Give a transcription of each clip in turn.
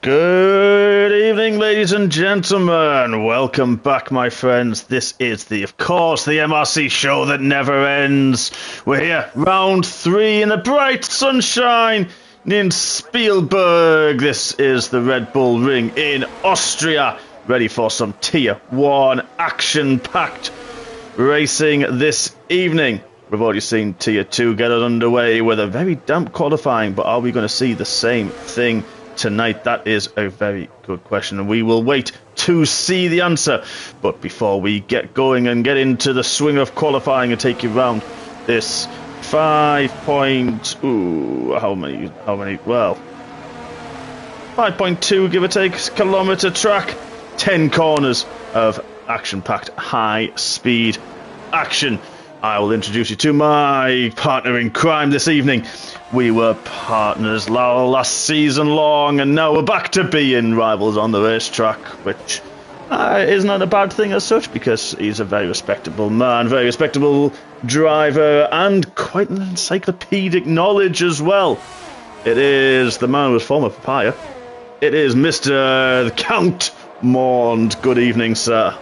Good evening, ladies and gentlemen. Welcome back, my friends. This is of course, the MRC show that never ends. We're here, round 3 in the bright sunshine in Spielberg. This is the Red Bull Ring in Austria, ready for some Tier 1 action-packed racing this evening. We've already seen Tier 2 get it underway with a very damp qualifying, but are we going to see the same thing tonight? That is a very good question, and we will wait to see the answer. But before we get going and get into the swing of qualifying and take you round this 5.2 give or take kilometre track, 10 corners of action-packed high-speed action. I will introduce you to my partner in crime this evening. We were partners last season long, and now we're back to being rivals on the racetrack, which is not a bad thing as such, because he's a very respectable man, very respectable driver, and quite an encyclopedic knowledge as well. It is the man with former papaya. It is Mr. Count Mond. Good evening, sir.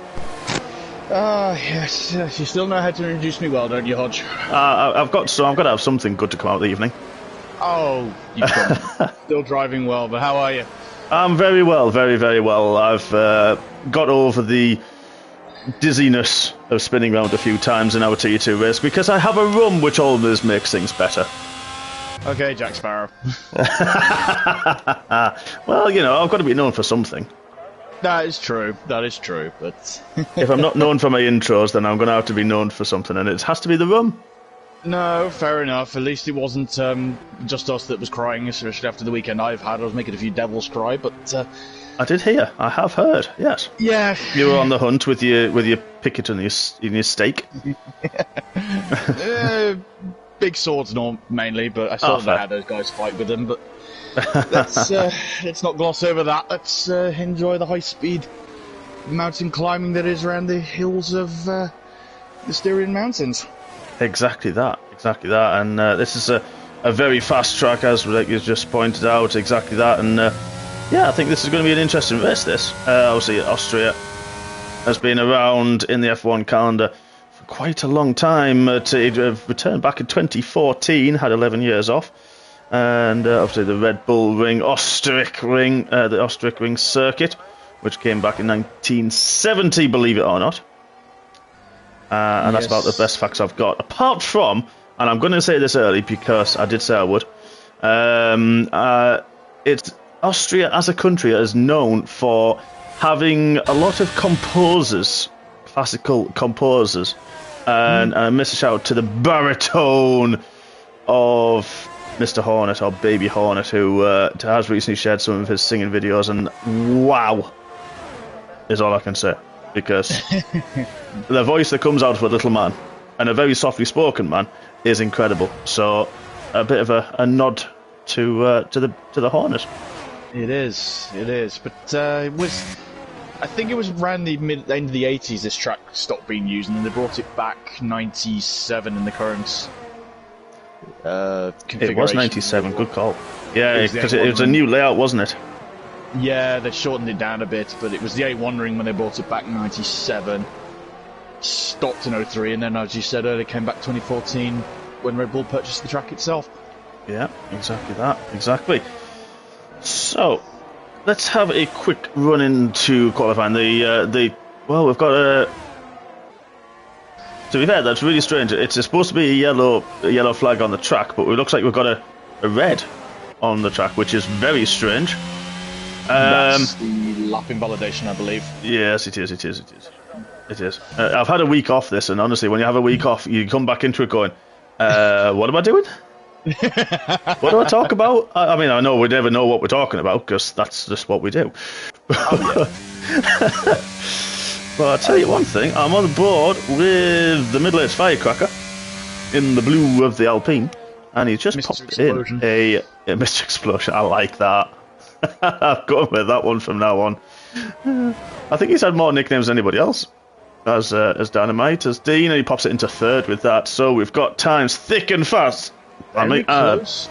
Yes, you still know how to introduce me well, don't you, Hodge? I've got to have something good to come out of the evening. Oh, you've got still driving well, but how are you? I'm very well, very, very well. I've got over the dizziness of spinning around a few times in our Tier 2 race because I have a rum which always makes things better. Okay, Jack Sparrow. Well, you know, I've got to be known for something. That is true, but... If I'm not known for my intros, then I'm going to have to be known for something, and it has to be the rum. No, fair enough. At least it wasn't just us that was crying, especially after the weekend I've had. I was making a few devils cry, but... I did hear. I have heard, yes. Yeah. You were on the hunt with your picket and your stake. Big swords, mainly, but I still don't know how those guys fight with them, but... let's not gloss over that. Let's enjoy the high-speed mountain climbing that is around the hills of the Styrian Mountains. Exactly that. And this is a very fast track, as you just pointed out. Exactly that. And yeah, I think this is going to be an interesting race. This obviously Austria has been around in the F1 calendar for quite a long time. It returned back in 2014, had 11 years off. And obviously the Red Bull Ring, the Austric Ring circuit, which came back in 1970, believe it or not. And that's about the best facts I've got. Apart from, and I'm going to say this early because I did say I would, Austria as a country is known for having a lot of composers, classical composers, and I miss a shout out to the baritone of Mr. Hornet, or Baby Hornet, who has recently shared some of his singing videos, and wow is all I can say, because the voice that comes out of a little man, and a very softly spoken man, is incredible. So a bit of a nod to the Hornet. It is, but it was, I think it was around the end of the 80s this track stopped being used, and then they brought it back 97 in the current It was 97, good call. Yeah, because it was a new layout, wasn't it? Yeah, they shortened it down a bit, but it was the A1 ring when they brought it back in 97, stopped in 03, and then, as you said earlier, came back 2014 when Red Bull purchased the track itself. Yeah, exactly. So, let's have a quick run into qualifying. Well, we've got a... To be fair, that's really strange. It's supposed to be a yellow flag on the track, but it looks like we've got a red on the track, which is very strange. That's the lap invalidation, I believe. Yes, it is. I've had a week off this, and honestly, when you have a week off, you come back into it going, what am I doing? What do I talk about? I mean, I know we never know what we're talking about, because that's just what we do. Oh, yeah. But I'll tell you one thing, I'm on board with the middle-aged firecracker in the blue of the Alpine, and he just popped in a Mr. Explosion. I like that. I've gone with that one from now on. I think he's had more nicknames than anybody else, as Dynamite, as Dean, and he pops it into third with that. So we've got times thick and fast. Very close.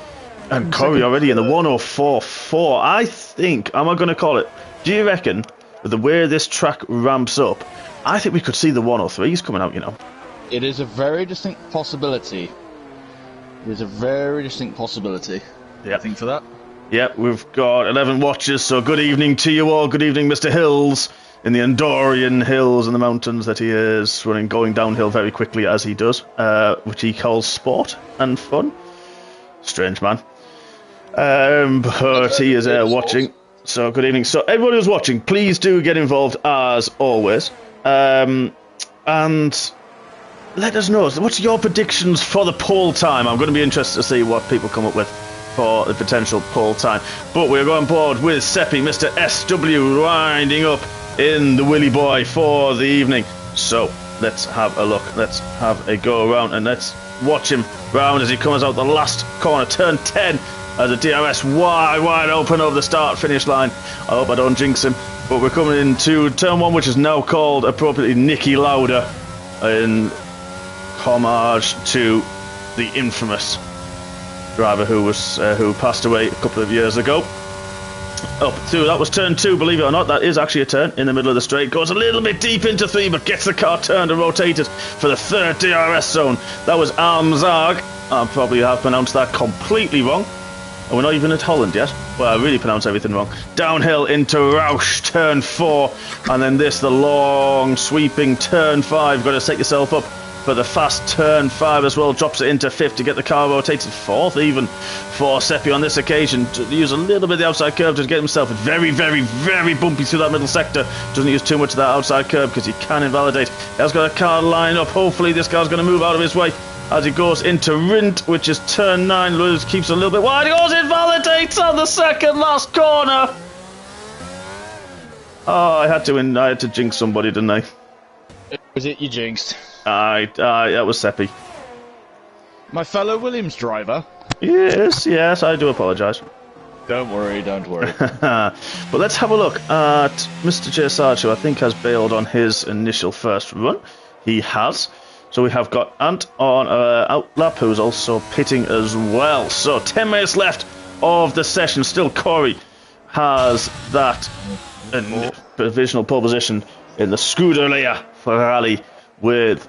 And Corey already in the 104.4. I think, am I going to call it? Do you reckon, with the way this track ramps up, I think we could see the 103s coming out, you know? It is a very distinct possibility. There's a very distinct possibility. Yeah. I think for that. Yep, we've got 11 watches, so good evening to you all. Good evening, Mr. Hills, in the Andorian hills and the mountains that he is, going downhill very quickly as he does, which he calls sport and fun. Strange man. But he is watching, so good evening. So everyone who's watching, please do get involved as always. And let us know, what's your predictions for the poll time? I'm going to be interested to see what people come up with for the potential poll time. But we're going board with Seppi, Mr. SW, winding up in the Willy Boy for the evening. So let's have a look. Let's have a go around and let's watch him round as he comes out the last corner, turn 10, as a DRS wide open over the start-finish line. I hope I don't jinx him. But we're coming into turn 1, which is now called appropriately Nicky Lauda, in homage to the infamous driver who passed away a couple of years ago. Up through, that was turn 2, believe it or not. That is actually a turn in the middle of the straight. Goes a little bit deep into 3, but gets the car turned and rotated for the third DRS zone. That was Amzag. I probably have pronounced that completely wrong. And we're not even at Holland yet. Well, I really pronounce everything wrong. Downhill into Roush, turn 4. And then the long sweeping turn 5. Got to set yourself up for the fast turn 5 as well. Drops it into 5th to get the car rotated. 4th even for Seppi on this occasion. To use a little bit of the outside curve to get himself very, very, very bumpy through that middle sector. Doesn't use too much of that outside curve because he can invalidate. He has got a car lined up. Hopefully this car's going to move out of his way as he goes into Rindt, which is turn 9. Lewis keeps a little bit wide. He goes, invalidates on the second last corner. Oh, I had to jinx somebody, didn't I? Was it you jinxed? That was Seppi. My fellow Williams driver? Yes, I do apologise. Don't worry. But let's have a look at Mr. J. Sarge, who I think has bailed on his initial first run. He has. So we have got Ant on outlap, who's also pitting as well. So 10 minutes left of the session. Still Corey has that provisional pole position in the Scuderia Ferrari with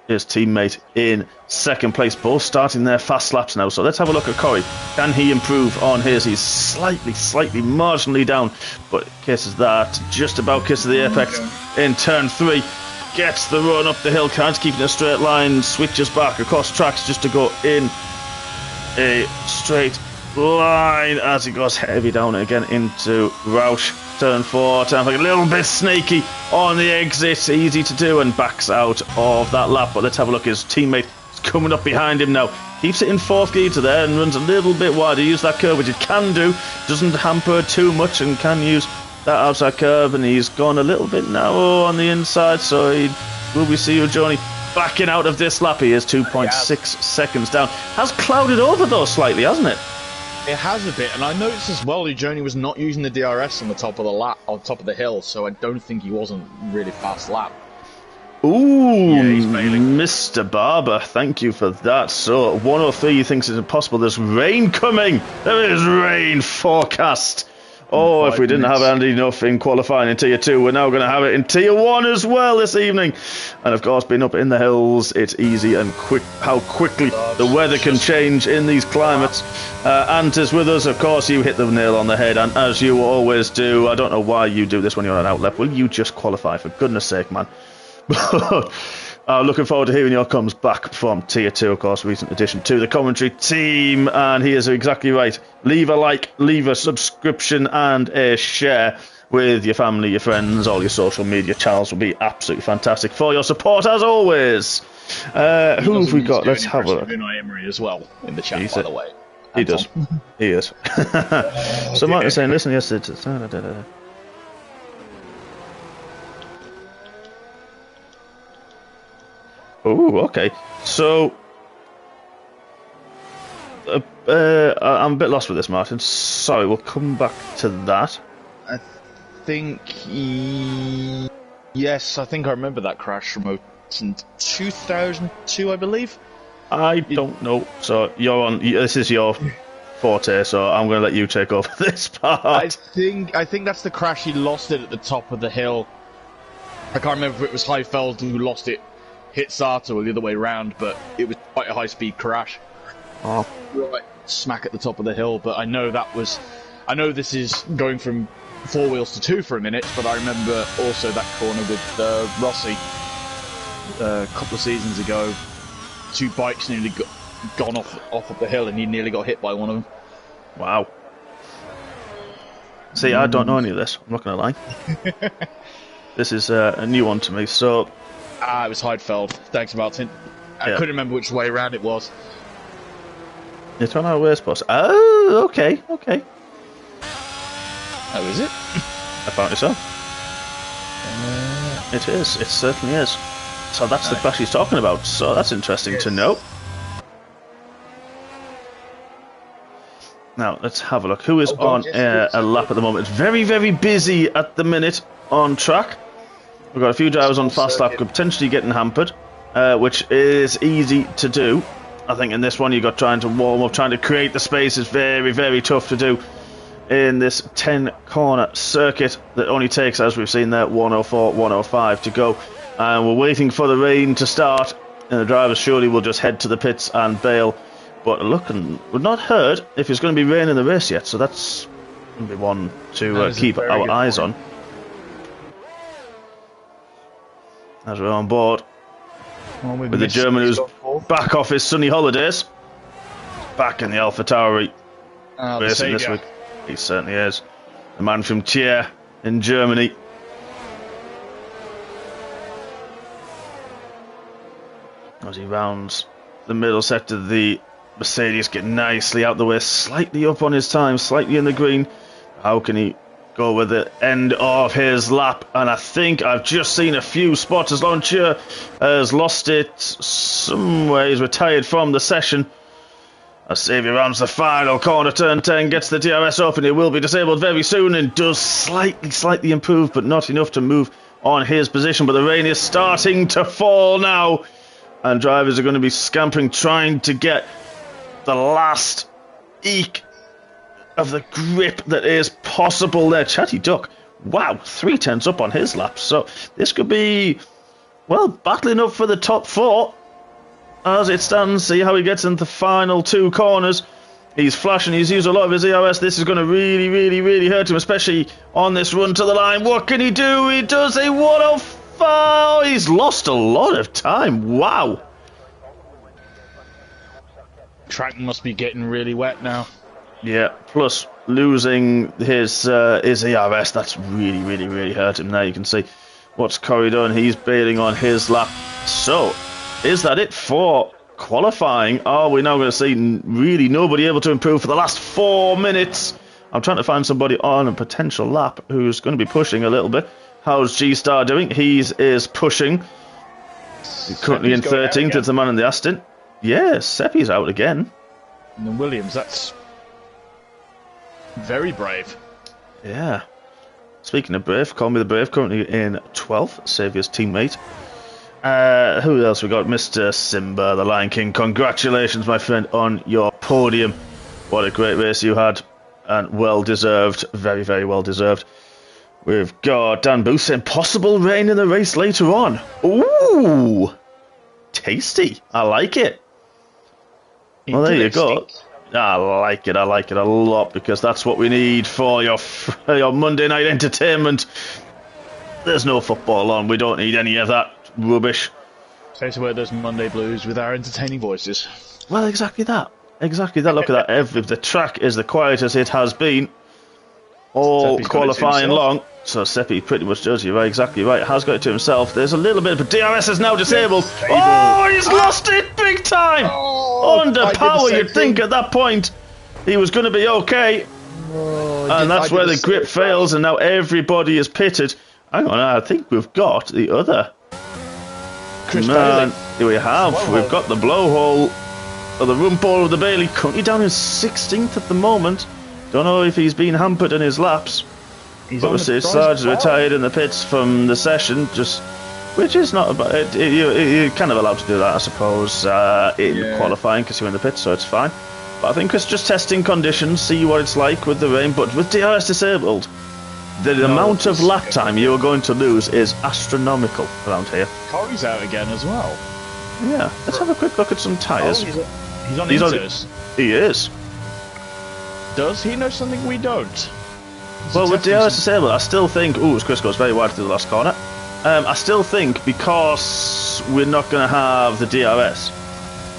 his teammate in second place. Both starting their fast laps now. So let's have a look at Corey. Can he improve on his? He's slightly, marginally down, but kisses that. Just about kisses the apex in turn 3. Gets the run up the hill, can't keep in a straight line, switches back across tracks just to go in a straight line as he goes heavy down again into Roush. Turn 4, turn 5, a little bit snaky on the exit, easy to do, and backs out of that lap. But let's have a look, his teammate is coming up behind him now. Keeps it in 4th gear to there and runs a little bit wider. Use that curve, which it can do, doesn't hamper too much and can use that outside curve, and he's gone a little bit narrow on the inside, so will we see Joni backing out of this lap? He is 2.6 seconds down. Has clouded over though slightly, hasn't it? It has a bit, and I noticed as well Joni was not using the DRS on the top of the lap, on top of the hill, so I don't think he wasn't really fast lap. Ooh, yeah, he's failing. Mr. Barber, thank you for that. So 103 thinks it's impossible. There's rain coming. There is rain forecast. Oh, if we didn't have handy enough in qualifying in Tier 2, we're now going to have it in Tier 1 as well this evening. And of course, being up in the hills, it's easy and quick how quickly the weather can change in these climates. Ant is with us. Of course, you hit the nail on the head, and as you always do, I don't know why you do this when you're on an outlap. Will you just qualify, for goodness sake, man? Looking forward to hearing your comes back from Tier 2, of course, recent addition to the commentary team, and he is exactly right. Leave a like, leave a subscription and a share with your family, your friends, all your social media channels will be absolutely fantastic for your support as always. Who have we got? Let's have a look. Unai Emery as well in the chat, by the way. He does. He is. So Martin's saying, listen, yes, it's... Oh, okay. So, I'm a bit lost with this, Martin. Sorry, we'll come back to that. I think yes, I think I remember that crash from 2002, I believe. I don't know. So you're on. This is your forte, so I'm going to let you take over this part. I think that's the crash. He lost it at the top of the hill. I can't remember if it was Heifeld who lost it, hit Sato, or the other way around, but it was quite a high-speed crash. Oh. Right smack at the top of the hill, but I know this is going from 4 wheels to 2 for a minute, but I remember also that corner with Rossi a couple of seasons ago. 2 bikes nearly gone off of the hill, and he nearly got hit by one of them. Wow. See, I don't know any of this, I'm not going to lie. This is a new one to me, so... it was Heidfeld. Thanks, Martin. I couldn't remember which way around it was. It's on our worst boss. Oh, okay. Oh, is it? Apparently so. It is. It certainly is. So that's the crash he's talking about. So that's interesting to know. Now, let's have a look. Who is on a lap at the moment? It's very, very busy at the minute on track. We've got a few drivers on fast lap potentially getting hampered, which is easy to do. I think in this one you've got trying to warm up, trying to create the space is very, very tough to do in this 10-corner circuit that only takes, as we've seen there, 104, 105 to go. And we're waiting for the rain to start, and the drivers surely will just head to the pits and bail. But looking, we've not heard if it's going to be rain in the race yet, so that's going to be one to keep our eyes on. As we're on board with the German who's back off his sunny holidays, back in the AlphaTauri racing this week. He certainly is. The man from Thier in Germany. As he rounds the middle sector, the Mercedes get nicely out the way, slightly up on his time, slightly in the green. How can he go with the end of his lap? And I think I've just seen a few spots as Launcher has lost it somewhere. He's retired from the session. As Xavier rounds the final corner, turn 10, gets the DRS open. He will be disabled very soon and does slightly improve, but not enough to move on his position. But the rain is starting to fall now, and drivers are going to be scampering, trying to get the last eke of the grip that is possible there. Chatty Duck, wow, 3/10 up on his lap. So this could be, well, battling up for the top 4 as it stands. See how he gets into the final 2 corners. He's flashing, he's used a lot of his ERS. This is going to really hurt him, especially on this run to the line. What can he do? He does a 105. He's lost a lot of time. Wow. Track must be getting really wet now. Yeah, plus losing his ERS, that's really hurt him. Now you can see what's Corey done. He's bailing on his lap. So, is that it for qualifying? Are we now going to see really nobody able to improve for the last 4 minutes? I'm trying to find somebody on a potential lap who's going to be pushing a little bit. How's G-Star doing? He is pushing. He's currently in 13th. It's the man in the Aston. Yeah, Seppi's out again. And then Williams, that's very brave. Yeah. Speaking of brave, call me the brave, currently in 12th, Saviour's teammate. Who else we got? Mr. Simba, the Lion King. Congratulations, my friend, on your podium. What a great race you had, and well deserved, very well deserved. We've got Dan Booth saying possible rain in the race later on. Ooh, tasty. I like it. Well, there you go. I like it a lot, because that's what we need for your Monday night entertainment. There's no football on, we don't need any of that rubbish. Take away those Monday blues with our entertaining voices. Well, exactly that. Look at that. If the track is the quietest it has been all Seppi's qualifying long, so Seppi pretty much does. You're right, exactly right. Has got it to himself. There's a little bit, but DRS is now disabled. Oh, he's lost it big time. Under power, you'd think at that point he was going to be okay. And that's where the grip fails, and now everybody is pitted. Hang on, I think we've got the other man. Here we have. We've got the blowhole, or the rump hole of the Bailey, currently down in 16th at the moment. Don't know if he's been hampered in his laps. But Sarge is retired in the pits from the session, which is not about. You're kind of allowed to do that, I suppose, in qualifying, because you're in the pits, so it's fine. But I think it's just testing conditions, see what it's like with the rain. But with DRS disabled, the amount of lap time you are going to lose is astronomical around here. Corey's out again as well. Yeah, let's have a quick look at some tyres. Oh, he's on Inters. He is. Does he know something we don't? Well, with DRS disabled, I still think... Ooh, Chris goes very wide through the last corner. I still think because we're not going to have the DRS,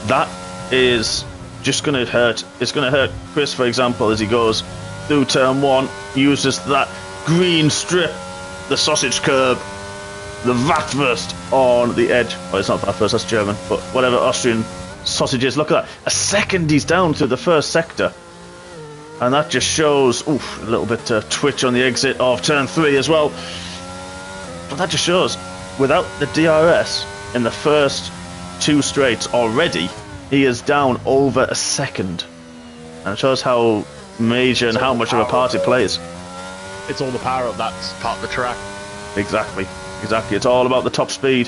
that is just going to hurt. It's going to hurt Chris, for example, as he goes through turn 1, uses that green strip, the sausage curb, the Vatwurst on the edge. Oh, it's not Vatwurst, that's German, but whatever Austrian sausage is. Look at that. A second he's down through the first sector. And that just shows, oof, a little bit twitch on the exit of turn 3 as well. But that just shows, without the DRS in the first 2 straights already, he is down over a second. And it shows how major and how much of a part it plays. It's all the power of that part of the track. Exactly. It's all about the top speed.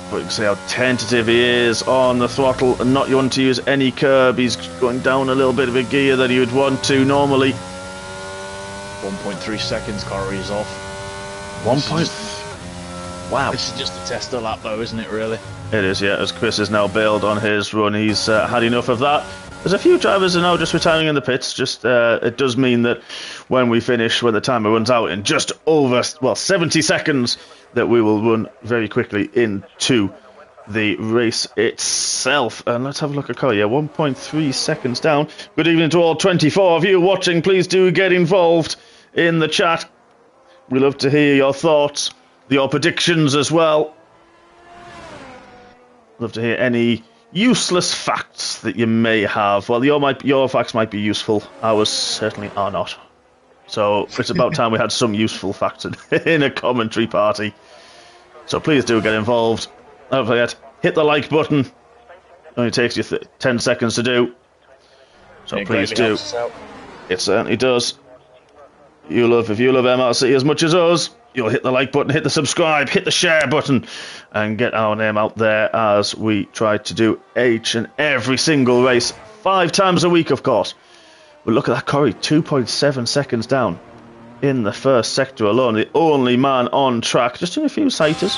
But you can see how tentative he is on the throttle and not want to use any curb. He's going down a little bit of a gear that he would want to normally. 1.3 seconds, Corey is off. 1 point. Wow. This is just a tester lap, though, isn't it, really? It is, yeah, as Chris is now bailed on his run. He's had enough of that. There's a few drivers are now just retiring in the pits. Just it does mean that when we finish, when the timer runs out in just over, 70 seconds, that we will run very quickly into the race itself. And let's have a look at Corey. Yeah, 1.3 seconds down. Good evening to all 24 of you watching. Please do get involved in the chat. We love to hear your thoughts, your predictions as well. Love to hear any useless facts that you may have. Well, your facts might be useful. Ours certainly are not. So it's about time we had some useful facts in a commentary party. So please do get involved. Don't forget, hit the like button. Only takes you 10 seconds to do. So yeah, please do. It certainly does. If you love MRC as much as us, you'll hit the like button, hit the subscribe, hit the share button, and get our name out there as we try to do each and every single race 5 times a week, of course. But look at that, Corey, 2.7 seconds down in the first sector alone. The only man on track, just doing a few sighters,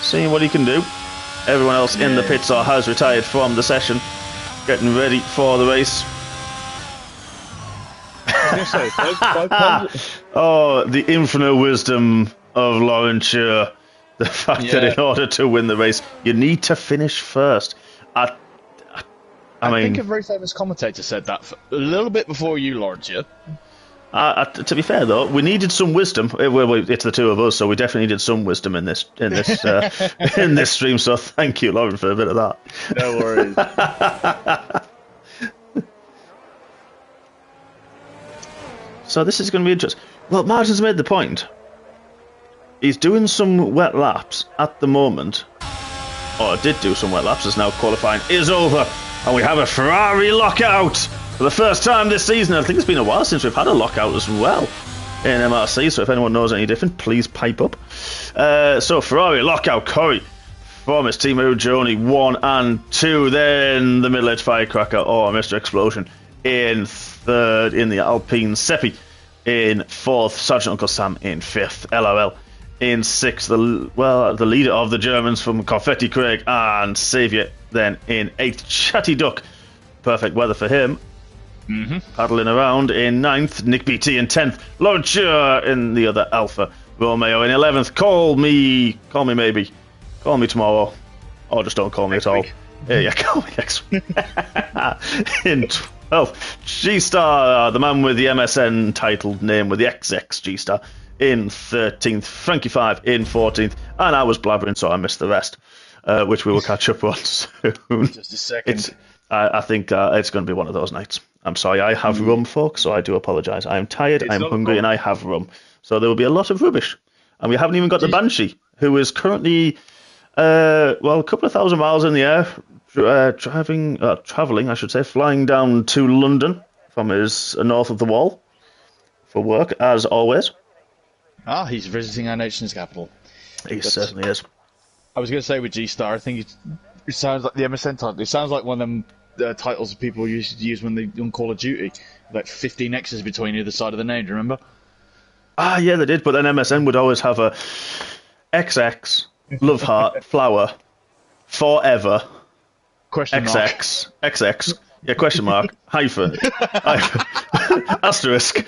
seeing what he can do. Everyone else in the pits or has retired from the session, getting ready for the race. Oh, the infinite wisdom of Laurentier. The fact that in order to win the race, you need to finish first. I mean, think a very famous commentator said that a little bit before you, Laurentier. To be fair, though, we needed some wisdom. It's the two of us, so we definitely needed some wisdom in this in this stream. So thank you, Lauren, for a bit of that. No worries. So this is going to be interesting. Well, Martin's made the point. He's doing some wet laps at the moment. Or did do some wet laps, as now qualifying is over. And we have a Ferrari lockout for the first time this season. I think it's been a while since we've had a lockout as well in MRC. So if anyone knows any different, please pipe up. So Ferrari lockout, Corey from his team Joni 1 and 2. Then the middle edge firecracker or Mr. Explosion in 3rd, in the Alpine Seppi in 4th, Sergeant Uncle Sam in 5th, LRL in 6th, the leader of the Germans from Confetti Craig and Saviour then in 8th, Chatty Duck, perfect weather for him, paddling around in 9th, Nick BT in 10th, Laurentier in the other Alpha Romeo in 11th, call me maybe, call me tomorrow, or just don't call me at all. Yeah, call me next week. In 12th, G-Star, the man with the MSN titled name with the XX G-Star, in 13th, Frankie 5 in 14th, and I was blabbering, so I missed the rest, which we will catch up on soon. Just a second. I think it's going to be one of those nights. I'm sorry, I have rum, folks, so I do apologise. I am tired, I'm hungry, and I have rum. So there will be a lot of rubbish. And we haven't even got the Banshee, who is currently, a couple of thousand miles in the air, travelling, I should say, flying down to London from his north of the wall for work, as always. He's visiting our nation's capital. He certainly is. I was going to say with G-Star, I think it sounds like the MSN title. It sounds like one of them titles people used to use when they on Call of Duty. Like 15 X's between either side of the name, do you remember? Ah, yeah, they did, but then MSN would always have a XX, love heart, flower, forever, Question mark. XX, yeah, question mark, hyphen, asterisk,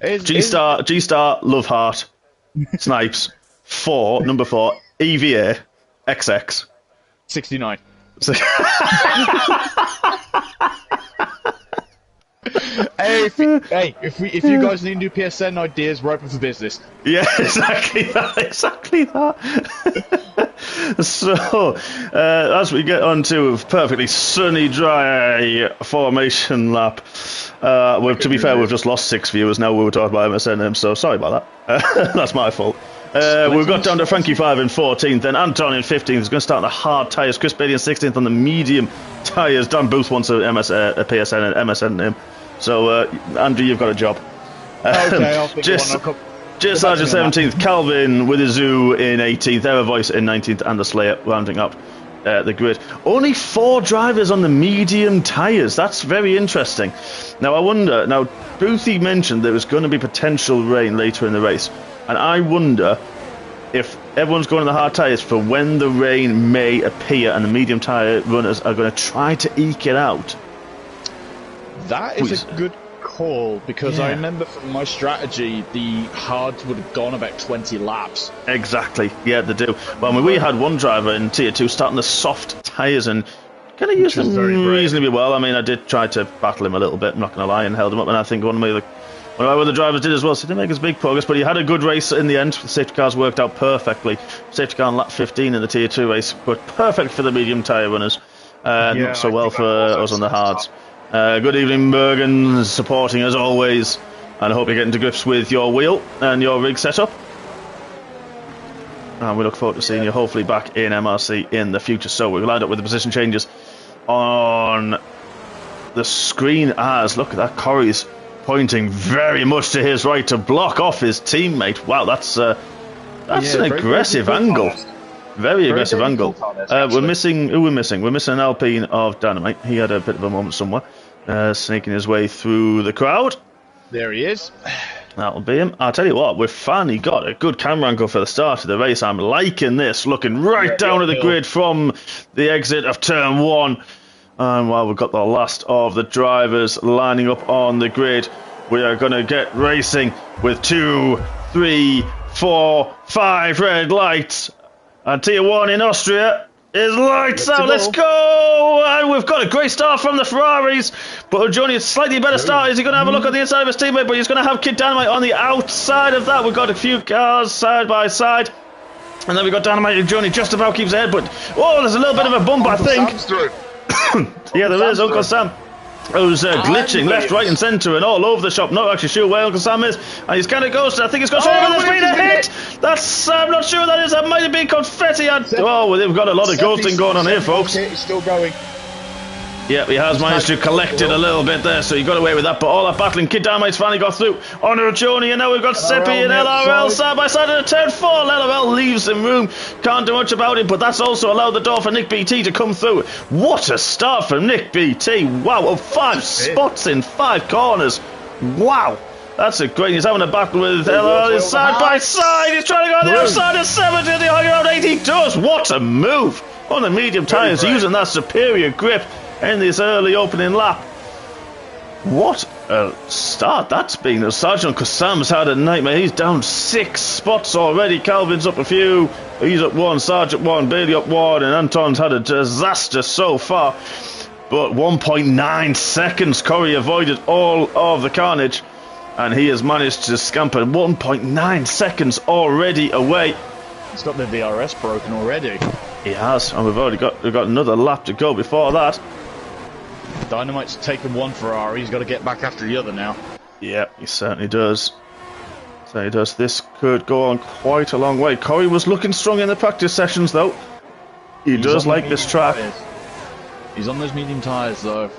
G star, love heart, snipes, number 4, EVA, XX. 69. If you guys need new PSN ideas, we're open for business. Yeah, exactly that. So, as we get on to a perfectly sunny, dry formation lap, to be fair, we've just lost 6 viewers now. We were talking about MSN, so sorry about that. That's my fault. We've got down to Frankie 5 in 14th, then Anton in 15th. He's going to start on the hard tyres. Chris Bailey in 16th on the medium tyres. Dan Booth wants a PSN and MSN him. So, Andrew, you've got a job. Okay, I'll think of one. J Sargent 17th, Calvin with a Zoo in 18th, Era Voice in 19th, and the Slayer rounding up the grid. Only 4 drivers on the medium tyres. That's very interesting. Now, I wonder, Boothie mentioned there was going to be potential rain later in the race, and I wonder if everyone's going on the hard tyres for when the rain may appear and the medium tyre runners are going to try to eke it out. That is a good call, because I remember from my strategy, the hards would have gone about 20 laps. Exactly, yeah, they do. Well, I mean, we had one driver in Tier 2 starting the soft tyres and kind of used them reasonably well. I mean, I did try to battle him a little bit, I'm not going to lie, and held him up, and I think one of my other drivers did as well, so he didn't make as big progress, but he had a good race in the end. The safety cars worked out perfectly. Safety car on lap 15 in the Tier 2 race, but perfect for the medium tyre runners. Not so well for us on the hards. Good evening, Bergen, supporting as always, and I hope you're getting to grips with your wheel and your rig setup. And we look forward to seeing you hopefully back in MRC in the future. So we've lined up with the position changes on the screen as, look at that, Corey's pointing very much to his right to block off his teammate. Wow, that's an aggressive angle. Very aggressive angle. We're missing an Alpine of Dynamite. He had a bit of a moment somewhere, sneaking his way through the crowd. There he is. That'll be him. I'll tell you what, we've finally got a good camera angle for the start of the race. I'm liking this, looking right down to the grid from the exit of turn 1. And while we've got the last of the drivers lining up on the grid, we are going to get racing with 2, 3, 4, 5 red lights. And Tier 1 in Austria is lights out. Let's go! And we've got a great start from the Ferraris. But Johnny, a slightly better start. Is he going to have a look at the inside of his teammate? But he's going to have Kid Dynamite on the outside of that. We've got a few cars side by side. And then we've got Dynamite and Johnny just about keeps ahead. But, there's a little bit of a bump, I think. Yeah, there is. Uncle Sam. Who's glitching left, right and centre and all over the shop. Not actually sure where Uncle Sam is. And he's kind of ghosted. I think he's got something that's been a hit. That's, I'm not sure that is. That might have been confetti. We've got a lot of ghosting going on here, folks. He's still going. Yeah, he has managed to collect it a little bit there, so he got away with that. But all that battling, Kid Dynamite's finally got through. Honor Joni, and now we've got Seppi and LRL side by side in a turn 4. LRL leaves some room. Can't do much about it, but that's also allowed the door for Nick BT to come through. What a start from Nick BT. Wow, 5 spots in 5 corners. Wow. That's a great. He's having a battle with LRL side by side. He's trying to go on the outside of 70 and the around 8. He does. What a move on the medium tyres, using that superior grip in this early opening lap. What a start that's been. Sergeant Kassam's had a nightmare. He's down 6 spots already. Calvin's up a few. He's up 1. Sergeant 1. Bailey up 1. And Anton's had a disaster so far. But 1.9 seconds. Corey avoided all of the carnage. And he has managed to scamper 1.9 seconds already away. He's got the DRS broken already. He has. And we've got another lap to go before that. Dynamite's taken one Ferrari. He's got to get back after the other now. Yeah, he certainly does. This could go on quite a long way. Corey was looking strong in the practice sessions, though. He does like this track. He's on those medium tyres, though.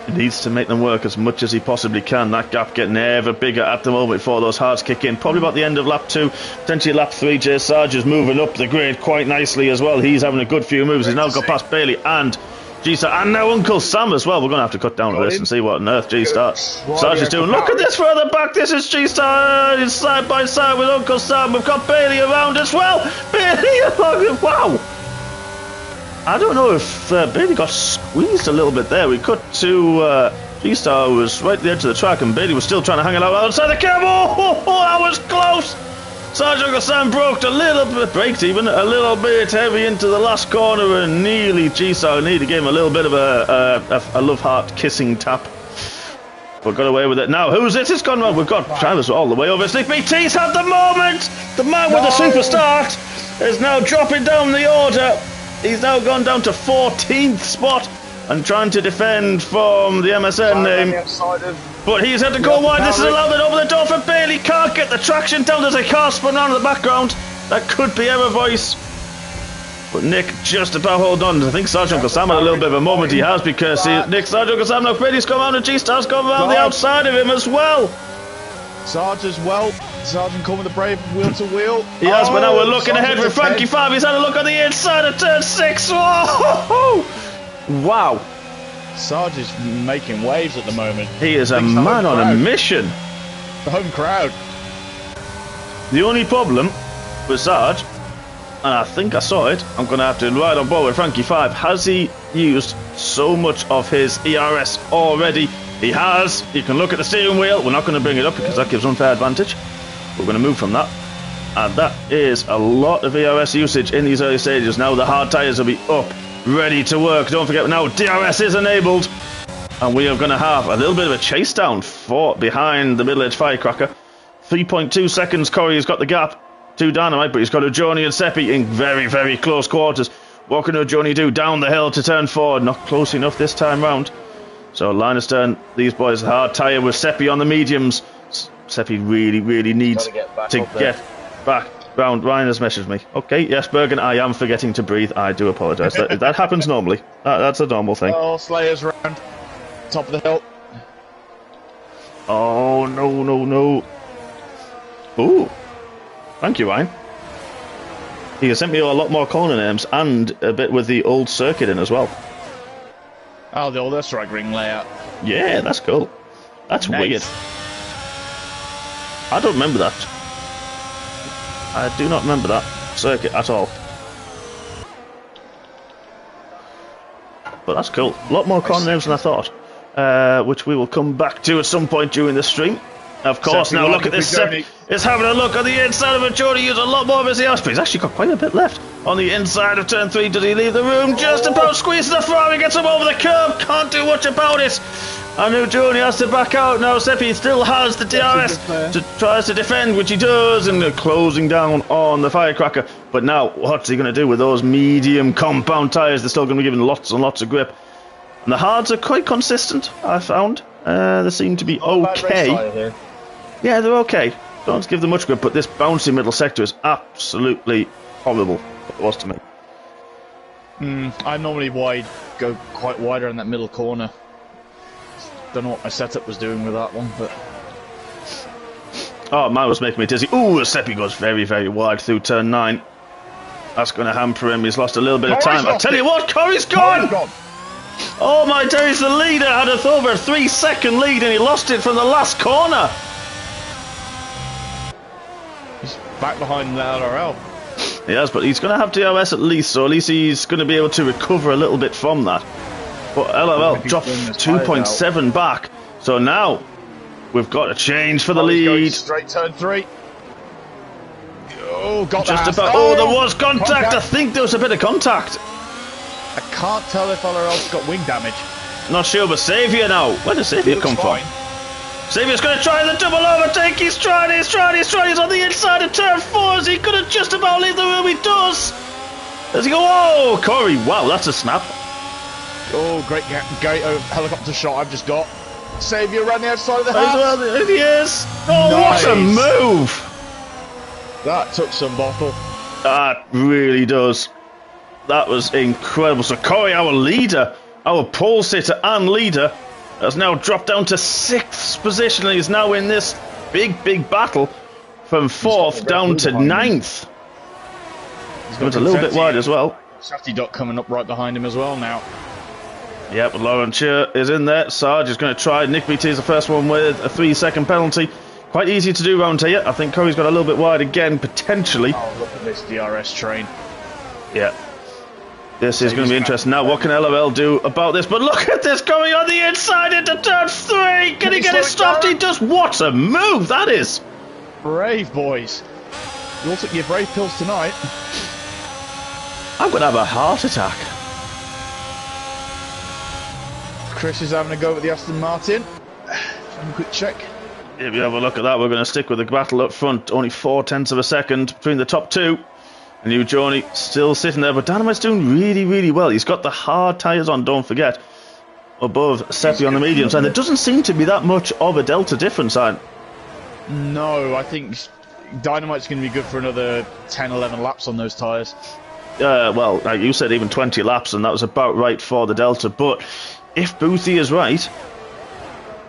He needs to make them work as much as he possibly can. That gap getting ever bigger at the moment before those hards kick in. Probably about the end of lap 2, potentially lap 3. Jay Sarge is moving up the grid quite nicely as well. He's having a good few moves. He's now got past Bailey and G-Star, and now Uncle Sam as well. We're going to have to cut down to this and see what on earth G-Star Sarge is doing. Look at this further back. This is G-Star. He's side by side with Uncle Sam. We've got Bailey around as well. Bailey, wow. I don't know if Bailey got squeezed a little bit there. We cut to G-Star was right at the edge of the track, and Bailey was still trying to hang it out outside the cab. Oh, that was close. Sarge Uncle Sam braked a little bit heavy into the last corner, and nearly G-Star needed to give him a little bit of a love heart kissing tap. But got away with it. Now, who's this? It's gone wrong. We've got Travis all the way over. Slick BT's had the moment. The man with the super start is now dropping down the order. He's now gone down to 14th spot and trying to defend from the MSN name. But he's had to go wide. This is a little bit over the door for Bailey. Can't get the traction down. There's a car spun around in the background. That could be Error Voice. But Nick just about hold on. I think Sergeant Uncle Sam had a little bit of a moment. He has, because Nick, Sergeant Uncle Sam, now Bailey's come around and G-Star's come around the outside of him as well. Sarge as well. Sergeant coming with the brave wheel to wheel. He has, but now we're looking ahead with Frankie 5. He's had a look on the inside of turn 6. Whoa! Wow. Sarge is making waves at the moment. He is a man on a mission. The home crowd. The only problem with Sarge, and I think I saw it, I'm going to have to ride on board with Frankie 5. Has he used so much of his ERS already? He has. You can look at the steering wheel. We're not going to bring it up because that gives unfair advantage. We're going to move from that. And that is a lot of ERS usage in these early stages. Now the hard tyres will be up, ready to work. Don't forget, now DRS is enabled. And we are going to have a little bit of a chase down behind the middle-edge firecracker. 3.2 seconds, Corey has got the gap to Dynamite, but he's got Ojoni and Seppi in very, very close quarters. What can Ojoni do? Down the hill to turn 4. Not close enough this time round. So Linus turn, these boys hard tyre with Seppi on the mediums. Seppi really, really needs to get back round. Ryan has messaged me. Okay, yes, Bergen, I am forgetting to breathe. I do apologise. That happens normally. That's a normal thing. Oh, Slayer's round. Top of the hill. Oh, no. Ooh. Thank you, Ryan. He has sent me a lot more corner names and a bit with the old circuit in as well. Oh, the old Österreich ring layout. Yeah, that's cool. That's weird. I don't remember that. I do not remember that circuit at all. But that's cool. A lot more corner names than I thought. Which we will come back to at some point during the stream. Of course, now look at this. Sepp is having a look on the inside of it. Jody used a lot more of his ERS, but he's actually got quite a bit left. On the inside of turn 3, does he leave the room? Just about squeezes the Ferrari, gets him over the curb. Can't do much about it. I know Jody has to back out now. Seppi still has the DRS, tries to defend, which he does, and they're closing down on the firecracker. But now, what's he going to do with those medium compound tyres? They're still going to be giving lots and lots of grip. And the hards are quite consistent, I found. They seem to be okay. Yeah, they're okay. Don't give them much grip, but this bouncy middle sector is absolutely horrible. It was to me. I'm normally wide, go quite wider in that middle corner. Don't know what my setup was doing with that one, but... Oh, mine was making me dizzy. Ooh, Seppi goes very, very wide through turn 9. That's going to hamper him. He's lost a little bit of time. I tell you what, Corey's gone! Oh my days, the leader had a over 3-second lead and he lost it from the last corner. He's back behind the LRL. Yes, but he's going to have DRS at least, so at least he's going to be able to recover a little bit from that. But LRL dropped 2.7 back, so now we've got a change for the lead. Straight turn 3. Oh, got just about. Oh, there was contact. I think there was a bit of contact. I can't tell if LRL's got wing damage. Not sure, but Xavier now. Where does Xavier come from? Xavier's going to try the double overtake. He's trying. He's on the inside of turn 4. Is he going to just about leave the room? He does. Does he go? Oh, Corey. Wow, that's a snap. Oh, great helicopter shot I've just got. Xavier around the outside of the house. There he is. Oh, nice. What a move. That took some bottle. That really does. That was incredible. So Corey, our leader, our pole sitter and leader, has now dropped down to 6th position, and he's now in this big battle from 4th down to 9th. He's a little bit wide as well. Safety Duck coming up right behind him as well now. Yep, Lauren Cheer is in there. Sarge is going to try. Nick BT is the first one with a 3-second penalty. Quite easy to do round here. I think Corey's got a little bit wide again, potentially. Oh, look at this DRS train. Yeah. This is going to be interesting. Now, what can LOL do about this? But look at this going on the inside into turn 3. Can he get it stopped? He does. What a move that is. Brave, boys. You all took your brave pills tonight. I'm going to have a heart attack. Chris is having a go at the Aston Martin. Have a quick check. If you have a look at that, we're going to stick with the battle up front. Only 0.4 of a second between the top two. And you, Johnny, still sitting there, but Dynamite's doing really, really well. He's got the hard tyres on, don't forget, above Seppi on the mediums, and there doesn't seem to be that much of a delta difference. No, I think Dynamite's going to be good for another 10, 11 laps on those tyres. Well, like you said, even 20 laps, and that was about right for the delta. But if Boothie is right,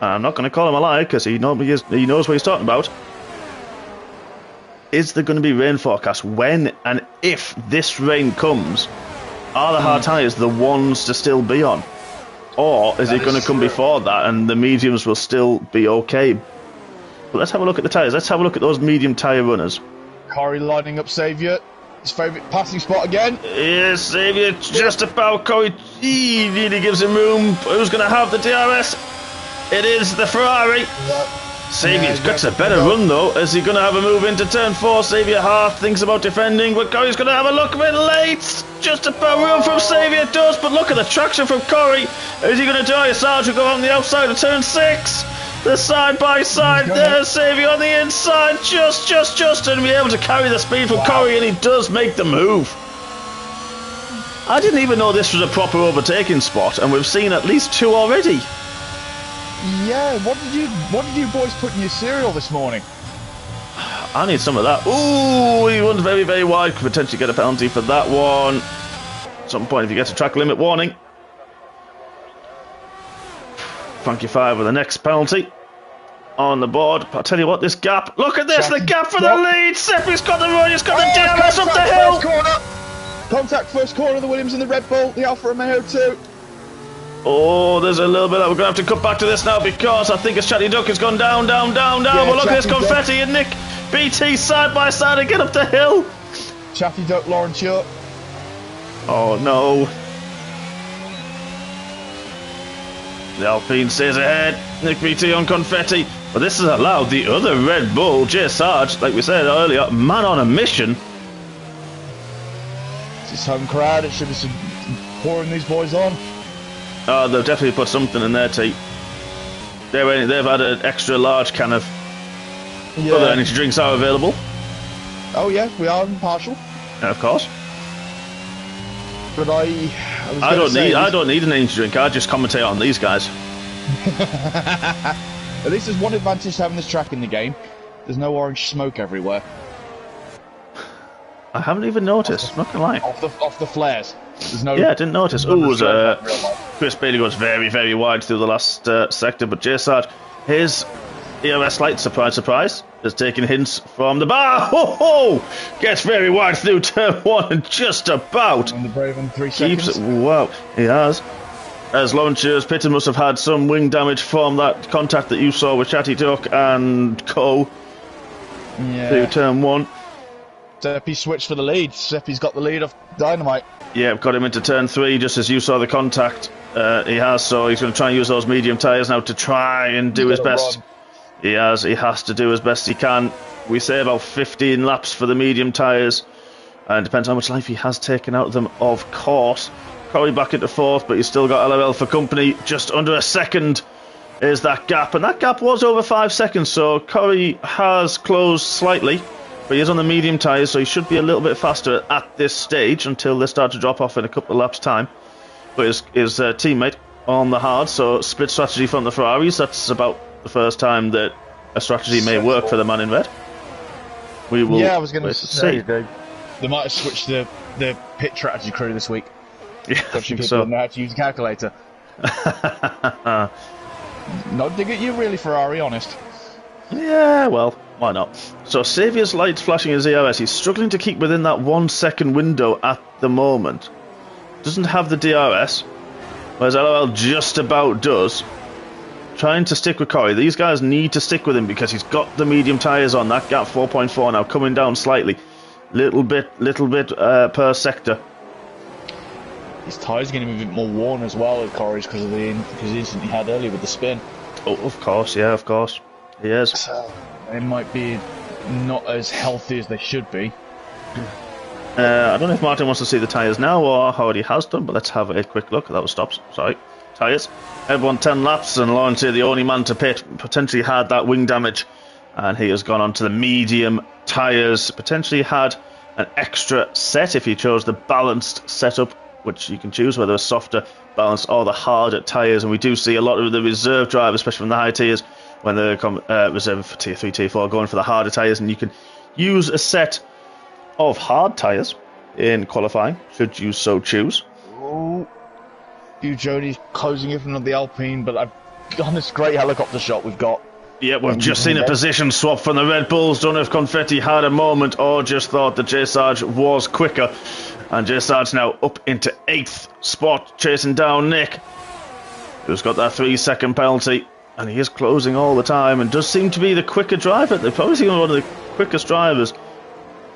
I'm not going to call him a liar because he knows what he's talking about. Is there going to be rain forecast? When and if this rain comes, are the hard tyres the ones to still be on? Or is it going to come before that and the mediums will still be okay? But let's have a look at the tyres. Let's have a look at those medium tyre runners. Corey lining up Saviour. His favourite passing spot again. Yes, Saviour just about. Corey, he really gives him room. Who's going to have the DRS? It is the Ferrari. Yep. Saviour's got a better run though. Is he going to have a move into turn 4? Saviour half thinks about defending, but Corey's going to have a look a bit late. Just about room from Saviour does, but look at the traction from Corey. Is he going to die? Sarge will go on the outside of turn 6. The side by side there, Saviour on the inside, just, and be able to carry the speed from Corey, and he does make the move. I didn't even know this was a proper overtaking spot, and we've seen at least 2 already. Yeah, what did you boys put in your cereal this morning? I need some of that. Ooh, he runs very, very wide. Could potentially get a penalty for that one. At some point, if you get a track limit warning. Funky Fire with the next penalty on the board. I'll tell you what, this gap. Look at this, the gap for the lead. Seppi's got the run. He's got the DRS up the hill. Contact first corner, the Williams and the Red Bull, the Alfa Romeo 2. Oh, there's a little bit that we're going to have to cut back to this now because I think it's Chatty Duck has gone down. Yeah, well, look at this confetti and Nick BT side by side and get up the hill. Chatty Duck, Lauren Chuck. Oh, no. The Alpine stays ahead. Nick BT on confetti. But this has allowed the other Red Bull, J Sarge, like we said earlier, man on a mission. It's his home crowd. It should be some pouring these boys on. Oh, they've definitely put something in their tea. They've had an extra large can of other energy drinks are available. Oh yeah, we are impartial. Of course. But I don't need an energy drink. I just commentate on these guys. At least there's one advantage to having this track in the game. There's no orange smoke everywhere. I haven't even noticed. Not gonna lie. Off the flares. There's no. Yeah, I didn't notice. Chris Bailey goes very, very wide through the last sector, but J Sarge, his ERS light, surprise, is taking hints from the bar. Ho! Gets very wide through turn 1 and just about on the brave in 3 keeps seconds. it. Wow, he has. As launchers, Pitton must have had some wing damage from that contact that you saw with Chatty Duck and Co. Through turn 1. Seppi switched for the lead. Seppi's got the lead of Dynamite. Yeah, got him into turn 3 just as you saw the contact. He has, so he's going to try and use those medium tyres now to try and do his best. He has to do as best he can. We say about 15 laps for the medium tyres, and it depends how much life he has taken out of them, of course. Corey back into 4th, but he's still got LOL for company. Just under a second is that gap, and that gap was over 5 seconds, so Corey has closed slightly. But he is on the medium tyres, so he should be a little bit faster at this stage until they start to drop off in a couple of laps' time. But his teammate on the hard, so split strategy from the Ferraris. That's about the first time that a strategy may work for the man in red. We will. Yeah, I was going to say they might have switched the pit strategy crew this week. Yeah, I think so. Know how to use a calculator. Not dig at you, really, Ferrari. Honest. Yeah, well, why not? So Saviour's lights flashing his ERS. He's struggling to keep within that 1 second window at the moment. Doesn't have the DRS. whereas LOL just about does. Trying to stick with Corey. These guys need to stick with him because he's got the medium tyres on. That gap 4.4 now coming down slightly. Little bit per sector. His tyres are going to be a bit more worn as well at Corey's because of the incident he had earlier with the spin. Oh, of course, yeah, of course. He is. So, they might be not as healthy as they should be. I don't know if Martin wants to see the tyres now or how he has done, but let's have a quick look. That was stops. Sorry. Tyres. Everyone 10 laps, and Lawrence here, the only man to pit, potentially had that wing damage. And he has gone on to the medium tyres. Potentially had an extra set if he chose the balanced setup, which you can choose whether a softer, balanced, or the harder tyres. And we do see a lot of the reserve drivers, especially from the high tiers, when they come reserve for tier 3, tier 4, going for the harder tyres. And you can use a set of hard tyres in qualifying, should you so choose. Oh, Jody's closing in from the Alpine, but I've done this great helicopter shot we've got. Yeah, we've just seen a position swap from the Red Bulls. Don't know if Confetti had a moment or just thought that J Sarge was quicker. And J Sarge now up into 8th spot, chasing down Nick, who's got that 3-second penalty. And he is closing all the time and does seem to be the quicker driver. They're probably one of the quickest drivers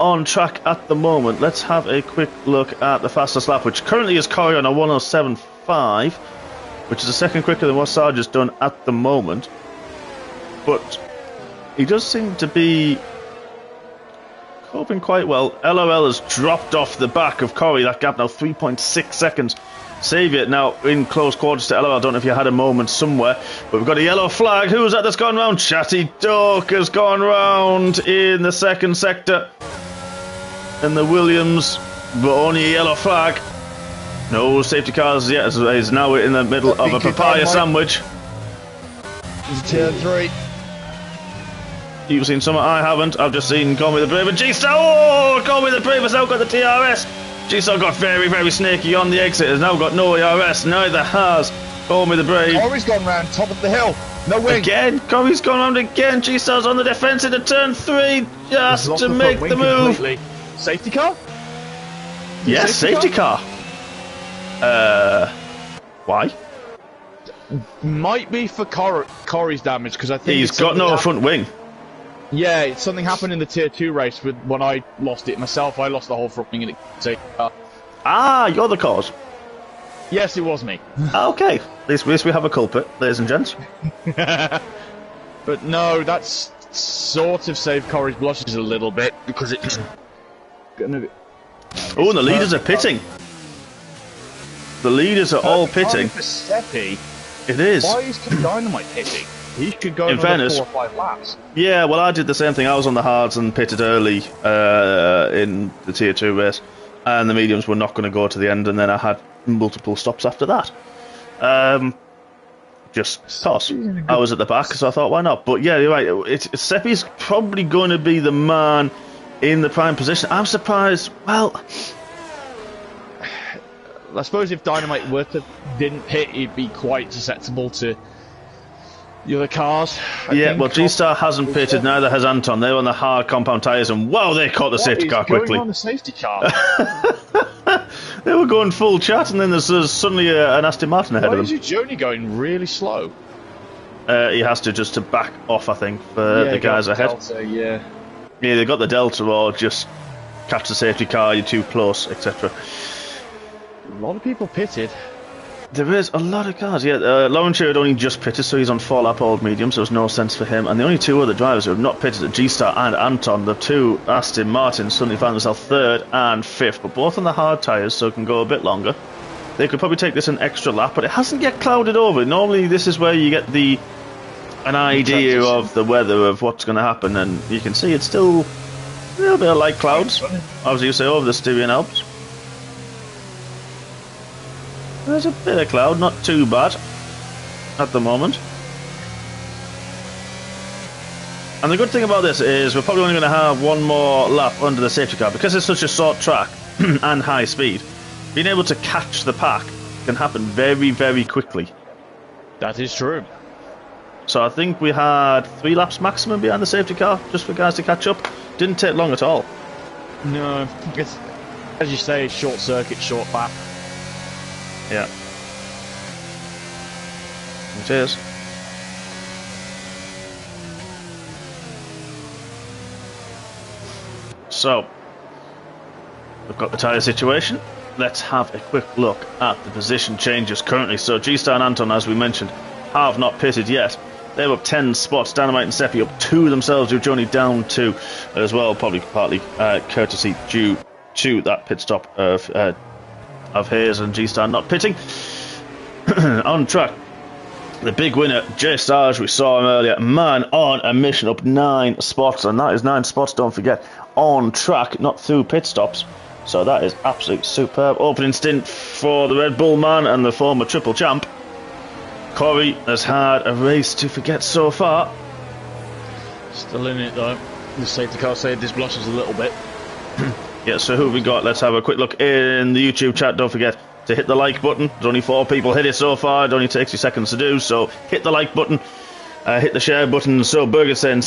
on track at the moment. Let's have a quick look at the fastest lap, which currently is Corey on a 107.5, which is a second quicker than what Sarge has done at the moment. But he does seem to be coping quite well. LOL has dropped off the back of Corey. That gap now 3.6 seconds. Saviour now in close quarters to LOL. I don't know if you had a moment somewhere, but we've got a yellow flag. Who's that that's gone round? Chatty Duck has gone round in the second sector. And the Williams, but only a yellow flag. No safety cars yet. He's now in the middle of a papaya sandwich. He's tier 3. You've seen some, I haven't. I've just seen Call Me the Brave and G-Star. Oh, Call Me the Brave has now got the TRS. G-Star got very, very snaky on the exit. Has now got no ERS. Neither has Call Me the Brave. Corey's gone round top of the hill. No wing. Again, Corey's gone round again. G-Star's on the defence into turn 3 just to make the move. Completely. Safety car? Yes, safety car. Why? Might be for Corey's damage because I think he's got no front wing. Yeah, something happened in the tier 2 race when I lost it myself. I lost the whole front wing in the safety car. Ah, you're the cause. Yes, it was me. Okay, at least we have a culprit, ladies and gents. But no, that's sort of saved Corey's blushes a little bit because it's gonna be. Oh, and the leaders are pitting. The leaders are all pitting. For Seppi, it is. why is Dynamite pitting? He could go in fairness, 4 or 5 laps. Yeah, well, I did the same thing. I was on the hards and pitted early in the tier 2 race, and the mediums were not going to go to the end, and then I had multiple stops after that. Just toss. I was at the back, so I thought, why not? But yeah, you're right. Seppi's probably going to be the man in the prime position. I'm surprised. Well, I suppose if Dynamite didn't hit, he'd be quite susceptible to the other cars. Well, G-Star hasn't pitted, neither has Anton. They're on the hard compound tyres, and wow, they caught the safety car quickly. Going on the safety car? They were going full chat, and then there's suddenly an Aston Martin ahead of them. Why is Joni going really slow? He has to just to back off, I think, for the guys ahead. Delta, yeah, they got the Delta or just catch the safety car, you're too close, etc. A lot of people pitted. There is a lot of cars, yeah. Lawrence had only just pitted, so he's on 4-lap old medium, so there's no sense for him. And the only two other drivers who have not pitted are G-Star and Anton. The two Aston Martins suddenly found themselves 3rd and 5th, but both on the hard tyres, so it can go a bit longer. They could probably take this an extra lap, but it hasn't yet clouded over. Normally this is where you get an idea of the weather, of what's going to happen, and you can see it's still a little bit of light clouds, as you say, over the Styrian Alps. There's a bit of cloud, not too bad at the moment. And the good thing about this is we're probably only going to have one more lap under the safety car. Because it's such a short track and high speed, being able to catch the pack can happen very, very quickly. That is true. So I think we had 3 laps maximum behind the safety car, just for guys to catch up. Didn't take long at all. No, it's, as you say, short circuit, short lap. Yeah. It is. So, we've got the tyre situation. Let's have a quick look at the position changes currently. So, G-Star and Anton, as we mentioned, have not pitted yet. They're up 10 spots. Dynamite and Seppi up 2 themselves, with Johnny down 2 as well, probably partly courtesy due to that pit stop of Hayes and G-Star not pitting. On track, the big winner, J Stars, we saw him earlier, man on a mission, up 9 spots, and that is 9 spots, don't forget, on track, not through pit stops. So that is absolutely superb. Opening stint for the Red Bull man and the former triple champ. Corey has had a race to forget so far. Still in it though. The safety car saved his blushes a little bit. Yeah, so who have we got? Let's have a quick look in the YouTube chat. Don't forget to hit the like button. There's only 4 people hit it so far. It only takes you seconds to do, so hit the like button. Hit the share button. So Burger says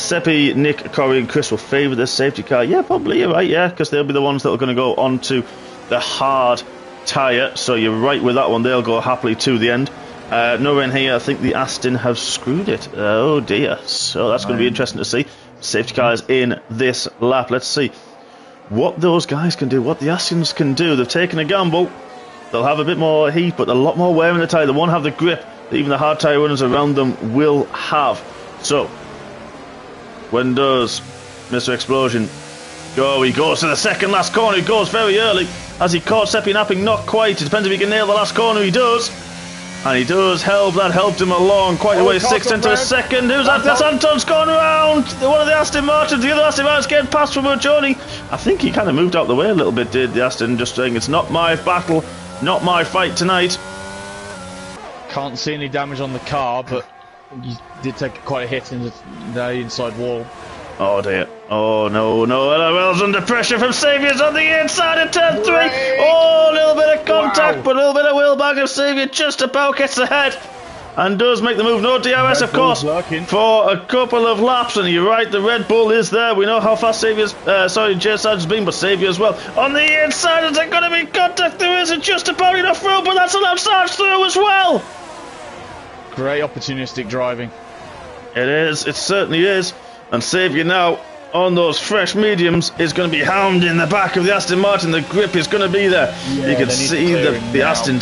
Seppi, Nick, Corey and Chris will favour this safety car. Yeah, probably, you're right, yeah, because they'll be the ones that are going to go onto the hard tyre. So you're right with that one. They'll go happily to the end. Nowhere in here, I think the Aston have screwed it. Oh dear. So that's going to be interesting to see. Safety cars in this lap. Let's see what those guys can do, what the Astons can do. They've taken a gamble. They'll have a bit more heat, but a lot more wear in the tyre. They won't have the grip that even the hard tyre runners around them will have. So, when does Mr. Explosion go? He goes to the second last corner. He goes very early. Has he caught Seppi napping? Not quite. It depends if he can nail the last corner. He does. And he does help. That helped him along quite a way. 6 into a second. Who's that? That's Anton's gone round. One of the Aston Martins. The other Aston Martin's getting past from Johnny. I think he kind of moved out the way a little bit, did the Aston, just saying it's not my battle, not my fight tonight. Can't see any damage on the car, but he did take quite a hit in the inside wall. Oh dear. Oh no, no. LOL's under pressure from Saviour's on the inside of turn 3. Oh, a little bit of contact, but a little bit of wheelback of Saviour just about gets ahead. And does make the move. No DRS, of course, for a couple of laps. And you're right, the Red Bull is there. We know how fast Saviour's, J Sarge has been, but Saviour as well. On the inside, is there going to be contact? There isn't just about enough room, but that's allowed Sarge through as well. Great opportunistic driving. It is, it certainly is. And Saviour now, on those fresh mediums, is going to be hound in the back of the Aston Martin. The grip is going to be there. Yeah, you can see the Aston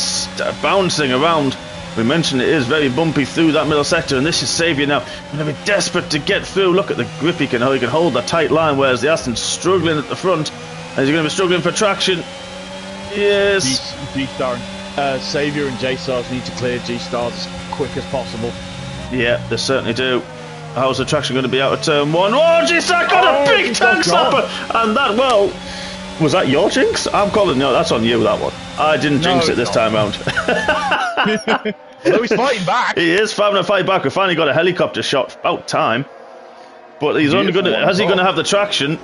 bouncing around. We mentioned it is very bumpy through that middle sector, and this is Saviour now going to be desperate to get through. Look at the grip he can hold the tight line, whereas the Aston's struggling at the front. And he's going to be struggling for traction. Yes. G-Star, Saviour and J-Stars need to clear G-Stars as quick as possible. Yeah, they certainly do. How's the traction going to be out of turn 1? Oh, G-Star got a big tank stopper! And that, well, was that your jinx? I'm calling, no, that's on you, that one. I didn't jinx it this time round. Although he's fighting back. He is having a fight back. We finally got a helicopter shot. About time. But he's only going to, has he going to have the traction?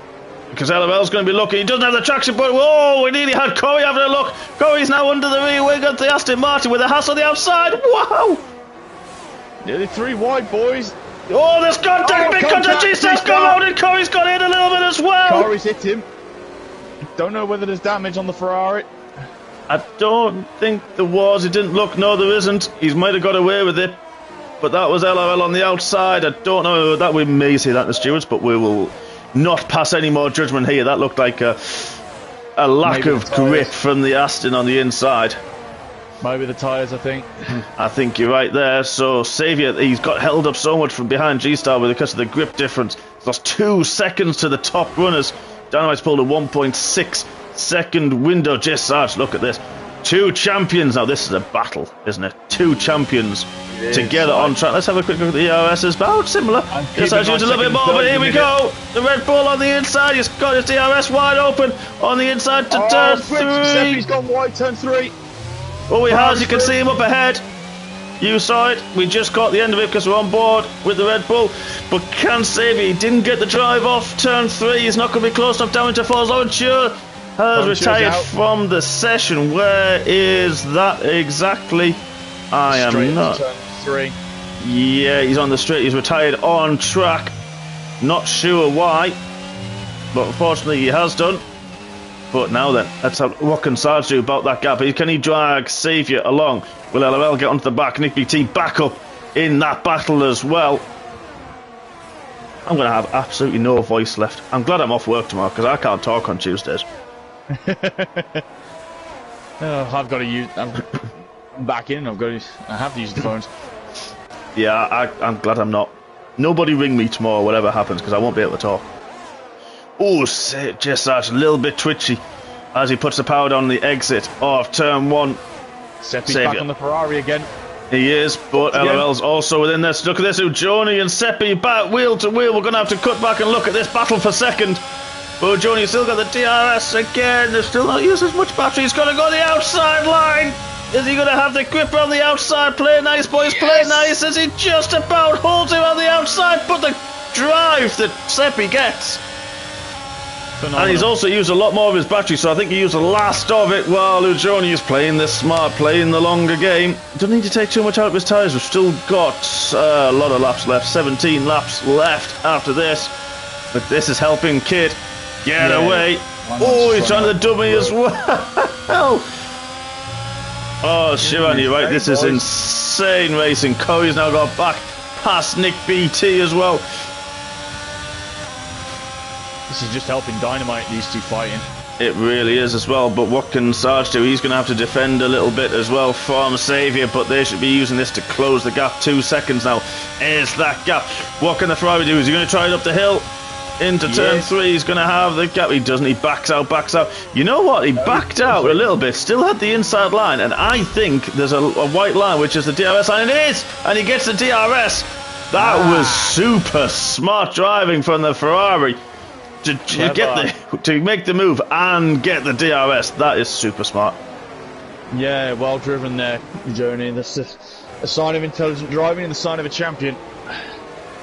Because LOL's going to be looking. He doesn't have the traction, but whoa, we nearly had Corey having a look. Corey's now under the rear wing of the Aston Martin with a Haas on the outside. Wow! Nearly 3 wide, boys. Oh, there's contact, big contact. G-Star's gone out and Corey's got in a little bit as well. Corey's hit him. Don't know whether there's damage on the Ferrari. I don't think there was. It didn't look. No, there isn't. He might have got away with it. But that was LOL on the outside. I don't know that we may see that in the stewards, but we will not pass any more judgment here. That looked like a lack of grip from the Aston on the inside. Maybe the tyres, I think. I think you're right there. So Saviour, he's got held up so much from behind G-Star because of the grip difference. He's lost 2 seconds to the top runners. Dynamite's pulled a 1.6 second window. J Sarge, look at this. 2 champions. Now this is a battle, isn't it? 2 champions together on track. Let's have a quick look at the ERS. It's about similar. J Sarge used a little bit more, but here we go. The Red Bull on the inside. He's got his DRS wide open on the inside to turn 3. He's gone wide, turn 3. Oh, he has. You can see him up ahead. You saw it. We just caught the end of it because we're on board with the Red Bull. But can Saviour, he didn't get the drive off turn 3. He's not going to be close enough down into 4. Laurentieux has retired from the session. Where is that exactly? I am Straight not. Turn 3. Yeah, he's on the straight. He's retired on track. Not sure why, but unfortunately he has done. But now then, let's have what can Sarge do about that gap? Can he drag Saviour along? Will LOL get onto the back? Nick BT back up in that battle as well. I'm going to have absolutely no voice left. I'm glad I'm off work tomorrow because I can't talk on Tuesdays. I've got to use... I'm back in. I have to use the phones. Yeah, I'm glad I'm not. Nobody ring me tomorrow, whatever happens, because I won't be able to talk. Oh, just Sarge, a little bit twitchy as he puts the power down the exit of turn 1. Seppi's back on the Ferrari again. He is, but LOL's also within this. Look at this, Ujoni and Seppi back wheel to wheel. We're going to have to cut back and look at this battle for second. But Ujoni's still got the DRS again. They're still not using as much battery. He's got to go the outside line. Is he going to have the grip on the outside? Play nice, boys, play nice. Is he just about holds him on the outside? But the drive that Seppi gets. Phenomenal. And he's also used a lot more of his battery, so I think he used the last of it while Ujoni is playing this smart, playing the longer game. Doesn't need to take too much out of his tyres. We've still got a lot of laps left, 17 laps left after this. But this is helping Kid get away. Oh, he's trying to dummy as well. Oh, Shivan, you're right. This is insane racing. Corey's now got back past Nick BT as well. This is just helping Dynamite, these two fighting. It really is as well, but what can Sarge do? He's going to have to defend a little bit as well from Saviour, but they should be using this to close the gap. 2 seconds now is that gap. What can the Ferrari do? Is he going to try it up the hill? Into turn 3, he's going to have the gap. He doesn't, he backs out. You know what? He backed out a little bit, still had the inside line, and I think there's a white line, which is the DRS line. It is! And he gets the DRS. That was super smart driving from the Ferrari. To make the move and get the DRS, that is super smart. Yeah, well driven there, Joni. That's a sign of intelligent driving and a sign of a champion.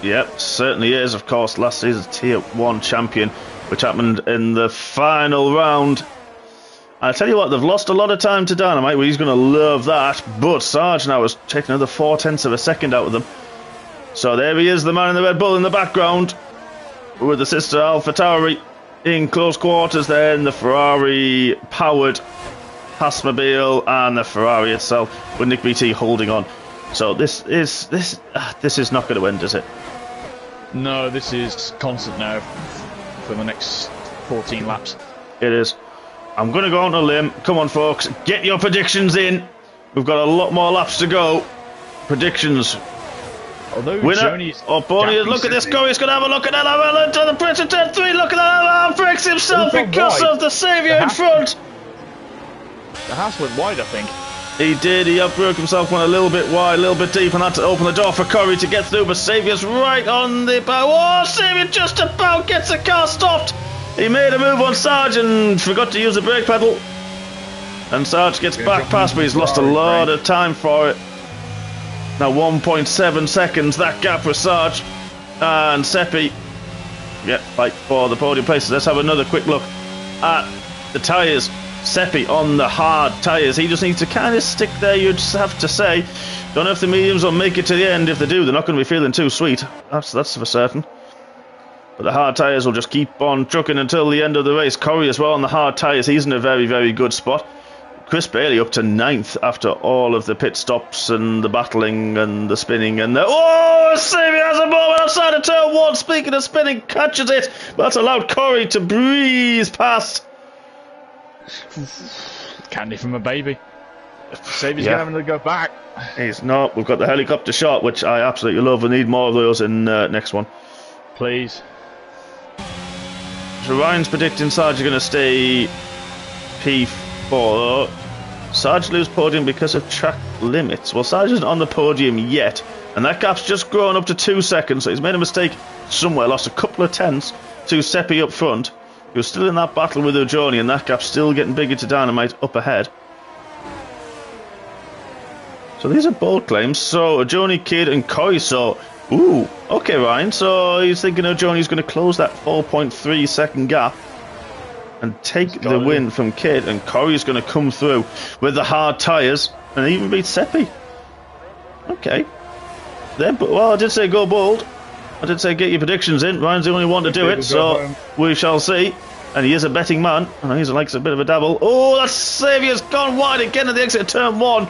Yep, certainly is. Of course, last season's Tier 1 champion, which happened in the final round. I tell you what, they've lost a lot of time to Dynamite. Well, he's going to love that. But Sarge now has taken another 0.4 of a second out of them. So there he is, the man in the Red Bull in the background, with the sister AlphaTauri in close quarters there in the Ferrari-powered Haasmobile and the Ferrari itself, with Nick BT holding on. So this is not going to end, is it? No, this is constant now for the next 14 laps. It is. I'm going to go on a limb. Come on, folks, get your predictions in. We've got a lot more laps to go. Predictions. Although winner or podium. Look at this, Corey's going to have a look at that. I'm into the Prix turn 3. Look at that. Breaks himself because of the Saviour in front. The Haas went wide, I think. He did. He broke himself, went a little bit wide, a little bit deep, and had to open the door for Corey to get through. But Saviour's right on the bow. Oh, Saviour just about gets the car stopped. He made a move on Sarge and forgot to use the brake pedal. And Sarge gets back past, but he's lost a lot of time for it. Now 1.7 seconds, that gap for Sarge and Seppi. Yep, fight for the podium places. Let's have another quick look at the tyres. Seppi on the hard tyres. He just needs to kind of stick there, you'd just have to say. Don't know if the mediums will make it to the end. If they do, they're not going to be feeling too sweet. That's for certain. But the hard tyres will just keep on trucking until the end of the race. Corey as well on the hard tyres. He's in a very, very good spot. Chris Bailey up to 9th after all of the pit stops and the battling and the spinning and the... Oh, Saviour has a moment outside of turn 1. Speaking of spinning, catches it. But that's allowed Corey to breeze past. Candy from a baby. Saviour's going to have to go back. He's not. We've got the helicopter shot, which I absolutely love. We need more of those in next one. Please. So Ryan's predicting Sarge are going to stay P4. Sarge lose podium because of track limits. Well, Sarge isn't on the podium yet, and that gap's just grown up to 2 seconds, so he's made a mistake somewhere, lost a couple of tenths to Seppi up front. He was still in that battle with Ujoni, and that gap's still getting bigger to Dynamite up ahead. So these are bold claims. So Ujoni, Kid, and Corey. So, ooh, okay, Ryan. So he's thinking Ujoni's going to close that 4.3 second gap and take the win from Kid, and Corey's going to come through with the hard tyres and even beat Seppi. Okay. Well, I did say go bold. I did say get your predictions in. Ryan's the only one to do it, so we shall see. And he is a betting man, and he likes a bit of a dabble. Oh, that Saviour's gone wide again at the exit of turn 1.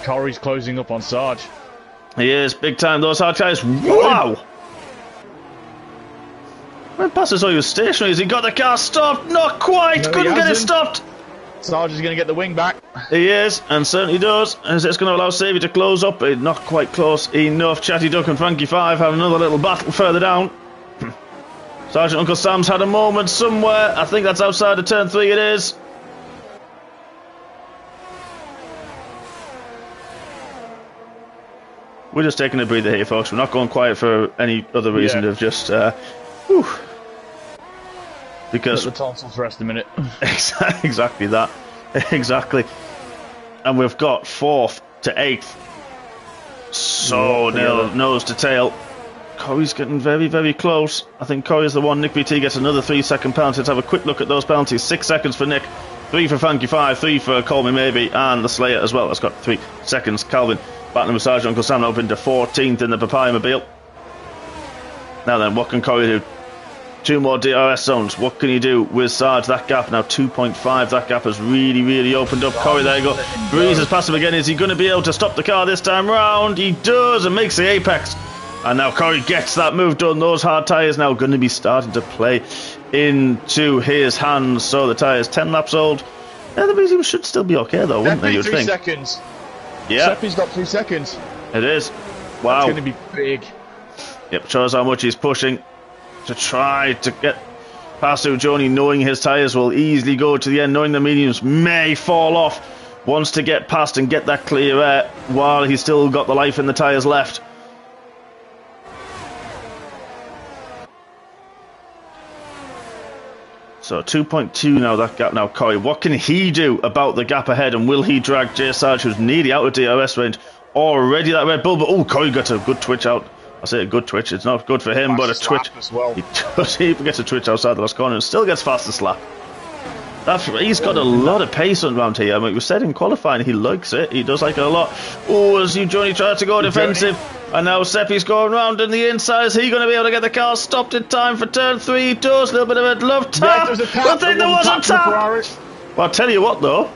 Corey's closing up on Sarge. He is, big time, those hard tyres. Wow! Went past as though he was stationary. Has he got the car stopped? Not quite! No, Couldn't get it stopped! Sarge is going to get the wing back. He is, and certainly does. And it's going to allow Saviour to close up. Not quite close enough. Chatty Duck and Frankie 5 have another little battle further down. Sergeant Uncle Sam's had a moment somewhere. I think that's outside of turn 3 it is. We're just taking a breather here, folks. We're not going quiet for any other reason of just... whew. Because... Let the tonsils rest a minute. Exactly that. Exactly. And we've got 4th to 8th. So near nose to tail. Corey's getting very, very close. I think Corey's the one. Nick BT gets another 3-second penalty. Let's have a quick look at those penalties. 6 seconds for Nick, 3 for Frankie 5, 3 for Call Me Maybe, and the Slayer as well. That's got 3 seconds. Calvin battling with Sergeant Uncle Sam up into 14th in the Papaya Mobile. Now then, what can Corey do? 2 more DRS zones. What can you do with Sarge? That gap now 2.5. That gap has really, really opened up. Corey, there you go. Breeze has passed him again. Is he going to be able to stop the car this time round? He does, and makes the apex. And now Corey gets that move done. Those hard tyres now going to be starting to play into his hands. So the tyres 10 laps old. Yeah, the Breeze should still be okay though, wouldn't they? You'd 3 think. seconds. Yeah. Seppi's got 3 seconds. It is. Wow. It's going to be big. Yep, shows how much he's pushing to try to get past Ujoni, knowing his tyres will easily go to the end, knowing the mediums may fall off. Wants to get past and get that clear air while he's still got the life in the tyres left. So 2.2 now, that gap now. Corey, what can he do about the gap ahead, and will he drag Jay Sarge, who's nearly out of DRS range, already that Red Bull? But oh, Corey got a good twitch out. I say a good twitch, it's not good for him, but a twitch as well. He gets a twitch outside the last corner and still gets faster slap. He's got a lot of pace around here. I mean, we said in qualifying he likes it. He does like it a lot. Oh, as Johnny tries to go defensive. And now Seppi's going round in the inside. Is he going to be able to get the car stopped in time for turn 3? He does. A little bit of a love tap. Yeah, I think there was a tap. Well, I'll tell you what, though.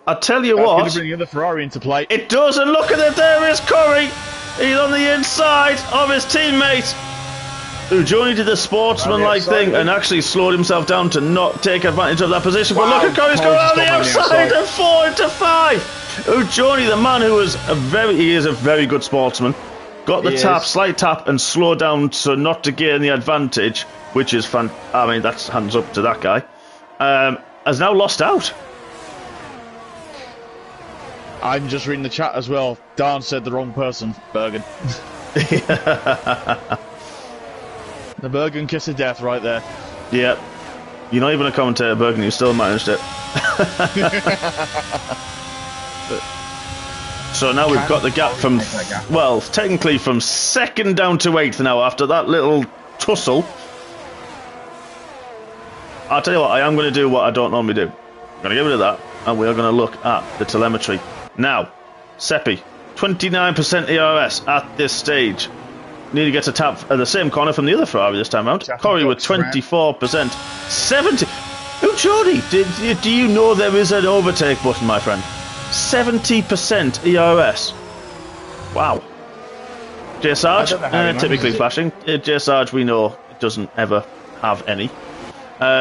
That's going to bring the other Ferrari into play. It does. And look at it. There is Corey. He's on the inside of his teammate, who joined the sportsman-like thing and actually slowed himself down to not take advantage of that position. But look at Corey's going on the outside and 4 into 5. Ujoni, the man who is he is a very good sportsman, got the slight tap, and slowed down so not to gain the advantage, which is fun. I mean, that's hands up to that guy. Has now lost out. I'm just reading the chat as well. Dan said the wrong person. Bergen. The Bergen kiss of death right there. Yep. You're not even a commentator, Bergen. You still managed it. So now we've got the gap from, well, technically from 2nd down to 8th now after that little tussle. I'll tell you what, I am going to do what I don't normally do. I'm going to get rid of that, and we are going to look at the telemetry. Now, Seppi, 29% ERS at this stage. Nearly gets a tap at the same corner from the other Ferrari this time round. Corey with 24%. 70. Oh, Jordy, do you know there is an overtake button, my friend? 70% ERS. Wow. J Sarge, typically flashing. J Sarge, we know, doesn't ever have any.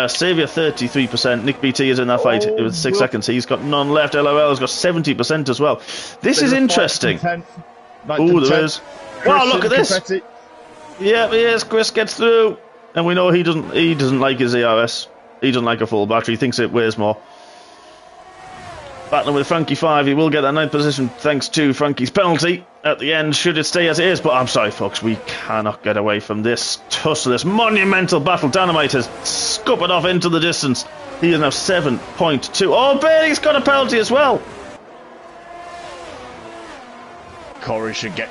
Saviour 33%. Nick BT is in that fight with 6 seconds. He's got none left. LOL has got 70% as well. This is interesting. Oh, there is. Wow, look at this. Yeah, yes, Chris gets through. And we know he doesn't like his ERS. He doesn't like a full battery. He thinks it weighs more. Battling with Frankie 5. He will get that 9th position thanks to Frankie's penalty at the end, should it stay as it is. But I'm sorry, folks, we cannot get away from this tussle, this monumental battle. Dynamite has scuppered off into the distance. He is now 7.2. Oh, Bailey's got a penalty as well. Corey should get...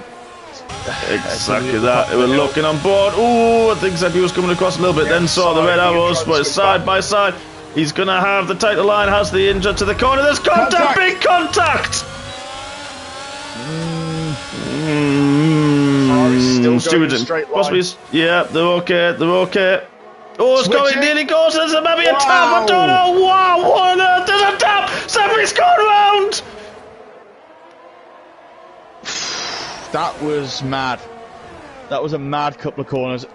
Exactly that. We're looking on board. Oh, I think Seppi was coming across a little bit, then saw the red arrows, but it's side by side. He's going to have the title line, has the injured to the corner. There's contact, big contact! Still going straight line. Yeah, they're okay, Oh, it's going, nearly goes. There's maybe a tap. I don't know. Wow, what on earth? There's a tap. Somebody's gone round. That was mad. That was a mad couple of corners.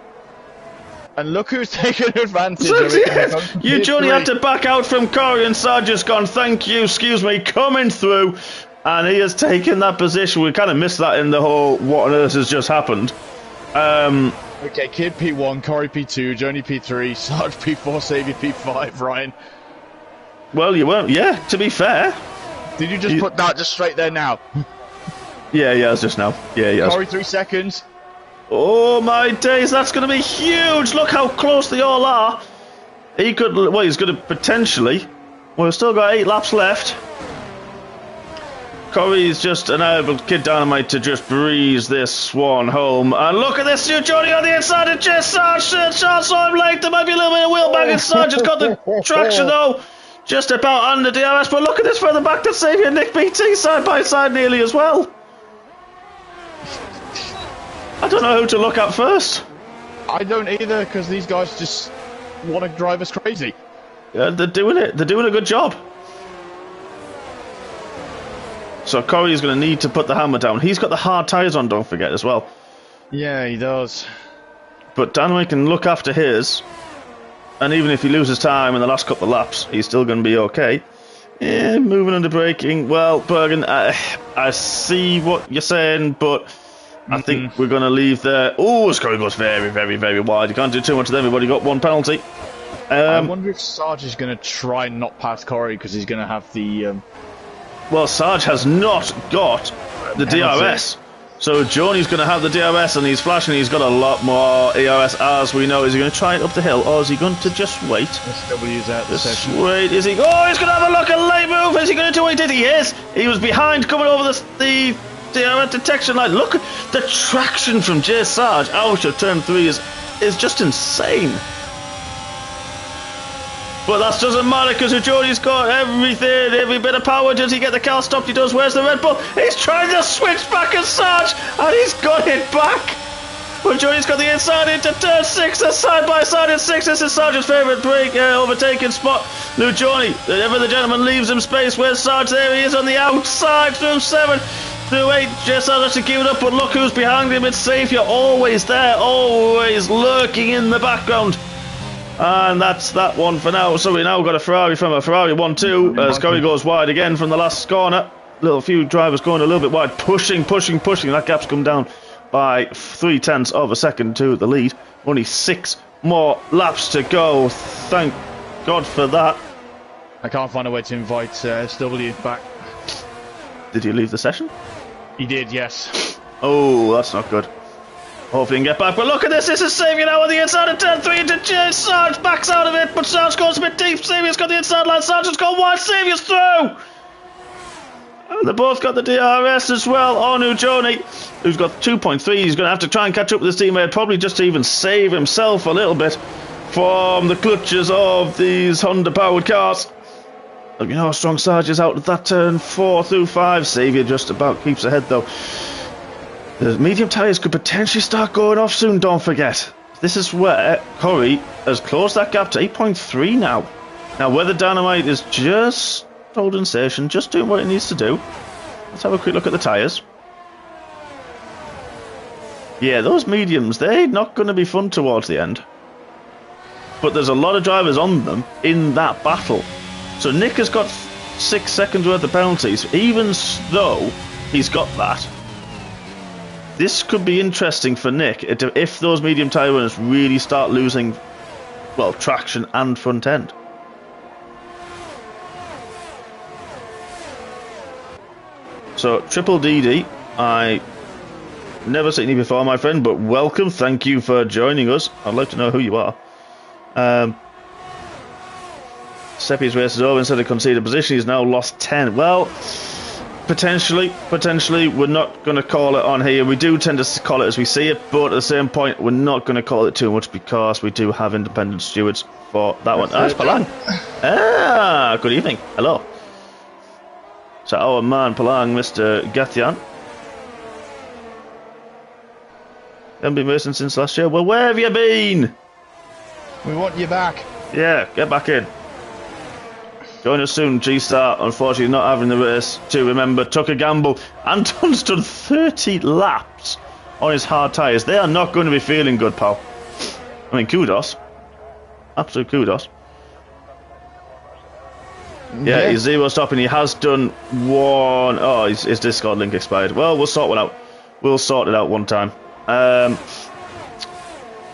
And look who's taking advantage of it. You, Johnny, had to back out from Corey, and Sarge has gone, thank you, excuse me, coming through. And he has taken that position. We kind of missed that in the whole what on earth has just happened. Okay, Kid P1, Corey P2, Johnny P3, Sarge P4, Saviour P5, Ryan. Well, you weren't, yeah, to be fair. Did you just put that just straight there now? Yeah, he has just now. Yeah, he has. Corey, 3 seconds. Oh my days, that's going to be huge. Look how close they all are. He could, well, he's going to potentially. Well, we've still got 8 laps left. Corey's just enabled Kid Dynamite to just breeze this one home. And look at this, Johnny on the inside of Jess Sarge. Sarge saw him late. There might be a little bit of wheel back, and Sarge has got the traction though. Just about under DRS, but look at this further back to Saviour Nick BT side by side nearly as well. I don't know who to look at first. I don't either, because these guys just want to drive us crazy. Yeah, they're doing it. They're doing a good job. So Corey's going to need to put the hammer down. He's got the hard tyres on, don't forget, as well. Yeah, he does. But Dynamite can look after his. And even if he loses time in the last couple of laps, he's still going to be okay. Yeah, moving under braking. Well, Bergen, I see what you're saying, but I think we're going to leave there. Oh, Corey goes very, very, very wide. You can't do too much of them. We've already got 1 penalty. I wonder if Sarge is going to try and not pass Corey because he's going to have the... Well, Sarge has not got the DRS. So Johnny's going to have the DRS, and he's flashing. He's got a lot more ERS, as we know. Is he going to try it up the hill, or is he going to just wait? SW's out the session. Wait, is he? Oh, he's going to have a look at late move. Is he going to do what he did? He is. He was behind, coming over the DRS detection line. Look at the traction from J Sarge out of turn 3 is just insane. But that doesn't matter because Jody's got everything, every bit of power. Does he get the car stopped? He does. Where's the Red Bull? He's trying to switch back at Sarge, and he's got it back. But Jody's got the inside into turn 6. They're side by side in 6. This is Sarge's favourite break, overtaking spot. New Johnny, ever the gentleman, leaves him space. Where's Sarge? There he is on the outside through 7. Through 8, just has to give it up, but look who's behind him. It's Saviour, always there, always lurking in the background. And that's that one for now. So we now got a Ferrari from a Ferrari 1-2 as Corey goes wide again from the last corner. Few drivers going a little bit wide, pushing. That gap's come down by 0.3 of a second to the lead. Only 6 more laps to go. Thank God for that. I can't find a way to invite SW back. Did he leave the session? He did, yes. Oh, that's not good. Hopefully he can get back, but look at this. This is Saviour now on the inside of turn 3 into J. Sarge backs out of it, but Sarge goes a bit deep. Saviour's got the inside line. Sarge has gone wide. Saviour's through. And they both got the DRS as well. Oh, New Johnny, who's got 2.3. He's going to have to try and catch up with his teammate, probably just to even save himself a little bit from the clutches of these Honda-powered cars. Look, you know how strong Sarge is out at that turn 4 through 5. Saviour just about keeps ahead, though. The medium tyres could potentially start going off soon, don't forget. This is where Corey has closed that gap to 8.3 now. Now, whether Dynamite is just holding station, just doing what it needs to do. Let's have a quick look at the tyres. Yeah, those mediums, they're not going to be fun towards the end. But there's a lot of drivers on them in that battle. So Nick has got 6 seconds worth of penalties, even though he's got that. This could be interesting for Nick if those medium tyre runners really start losing, well, traction and front end. So, Triple DD, I never seen you before, my friend, but welcome. Thank you for joining us. I'd like to know who you are. Seppi's race is over. Instead of conceded position, he's now lost 10. Well, potentially, we're not going to call it on here. We do tend to call it as we see it, but at the same point, we're not going to call it too much because we do have independent stewards for that one. That's Palang. Ah, good evening. Hello. So our man Palang, Mr. Gathian. Haven't been racing since last year. Well, where have you been? We want you back. Yeah, get back in. Going us soon, G-Star, unfortunately not having the race to remember, took a gamble. Anton's done 30 laps on his hard tyres. They are not going to be feeling good, pal. I mean, kudos. Absolute kudos. Yeah, he's zero stopping. He has done one. Oh, his Discord link expired. Well, we'll sort one out. We'll sort it out one time.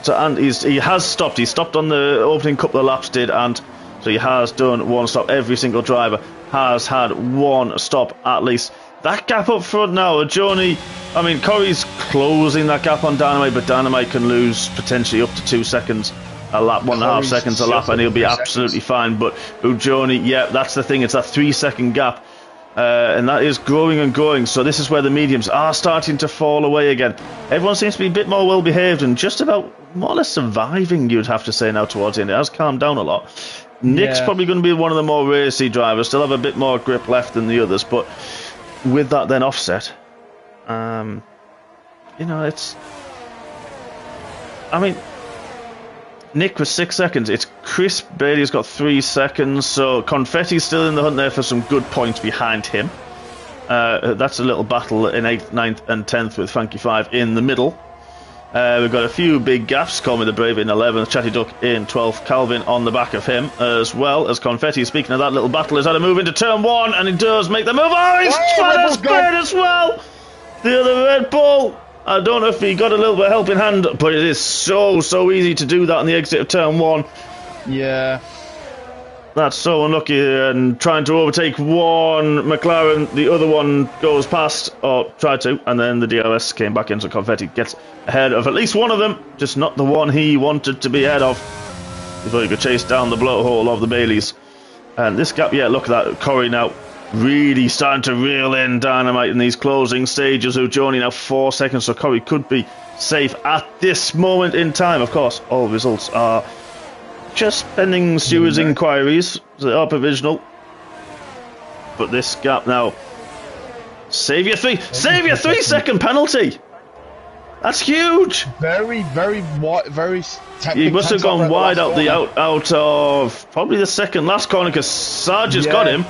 So and he has stopped. He stopped on the opening couple of laps, and so he has done one stop. Every single driver has had one stop at least. That gap up front now, Joni. I mean, Corey's closing that gap on Dynamite, but Dynamite can lose potentially up to 2 seconds a lap, 1.5 seconds a lap, and he'll be absolutely fine. But Ujoni, yeah, that's the thing. It's that 3 second gap, and that is growing and growing. So this is where the mediums are starting to fall away again. Everyone seems to be a bit more well behaved and just about more or less surviving, you'd have to say now towards the end. It has calmed down a lot. Nick's probably going to be one of the more racy drivers, still have a bit more grip left than the others, but with that then offset, you know, it's, I mean, Nick was 6 seconds. It's Chris Bailey's got 3 seconds, so Confetti's still in the hunt there for some good points behind him. That's a little battle in 8th, 9th and 10th with Frankie 5 in the middle. We've got a few big gaps. Call Me the Brave in 11th, Chatty Duck in 12th, Calvin on the back of him, as well as Confetti. Speaking of that little battle, has had a move into turn 1, and he does make the move. Oh, he's trying to spin as well! The other Red Bull. I don't know if he got a little bit of helping hand, but it is so easy to do that on the exit of turn 1. Yeah. That's so unlucky, and trying to overtake one McLaren, the other one goes past, or tried to, and then the DRS came back in, so Confetti gets ahead of at least one of them, just not the one he wanted to be ahead of. He thought he could chase down the blowhole of the Baileys. And this gap, yeah, look at that, Corey now really starting to reel in Dynamite in these closing stages. Ujoni now 4 seconds, so Corey could be safe at this moment in time. Of course, all results are just pending stewards' inquiries, so they are provisional. But this gap now, save your 3 second penalty. That's huge. Very wide, very. He must have gone wide out of probably the second last corner because Sarge has got him.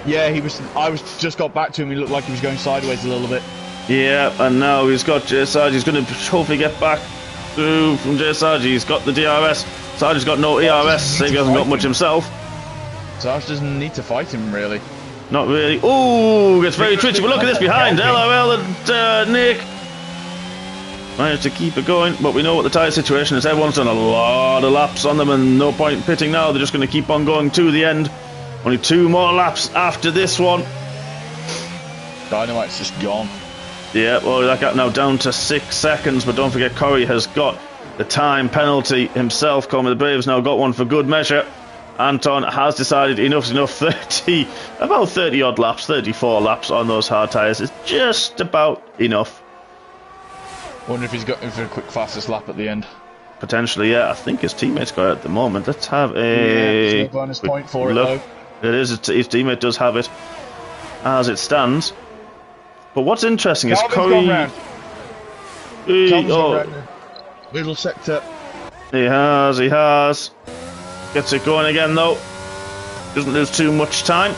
Yeah, I just got back to him. He looked like he was going sideways a little bit. Yeah, and now he's got Jay Sarge. He's going to hopefully get back through from Jay Sarge. He's got the DRS. Sarge has got no ERS, so he hasn't got much himself. Sarge doesn't need to fight him, really. Not really. Ooh, it's very twitchy. But look at this behind. LOL and Nick managed to keep it going, but we know what the tyre situation is. Everyone's done a lot of laps on them, and no point pitting now. They're just going to keep on going to the end. Only 2 more laps after this one. Dynamite's just gone. Yeah, well, that got now down to 6 seconds, but don't forget Corey has got the time penalty himself. Call Me the Brave's now got one for good measure. Anton has decided enough's enough. About 30 odd laps, 34 laps on those hard tyres is just about enough. Wonder if he's got him for a quick fastest lap at the end. Potentially, yeah. I think his teammate's got it at the moment. Let's have a no bonus point for look. it though. It is. His teammate does have it as it stands. But what's interesting is Corey. Middle sector. He has. Gets it going again though. Doesn't lose too much time.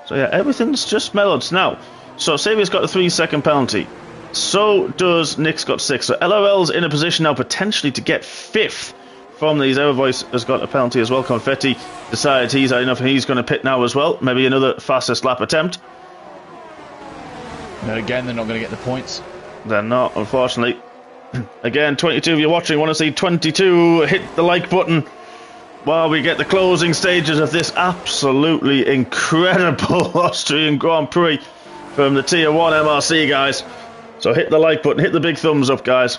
So yeah, everything's just mellowed now. So Saviour's got a 3 second penalty. So does Nick's got 6. So LOL's in a position now potentially to get 5th from these. Evervoice has got a penalty as well. Confetti decided he's had enough and he's going to pit now as well. Maybe another fastest lap attempt. And again, they're not going to get the points. They're not, unfortunately. Again, 22 if you're watching, want to see 22, hit the like button while we get the closing stages of this absolutely incredible Austrian Grand Prix from the Tier 1 MRC, guys. So hit the like button, hit the big thumbs up, guys.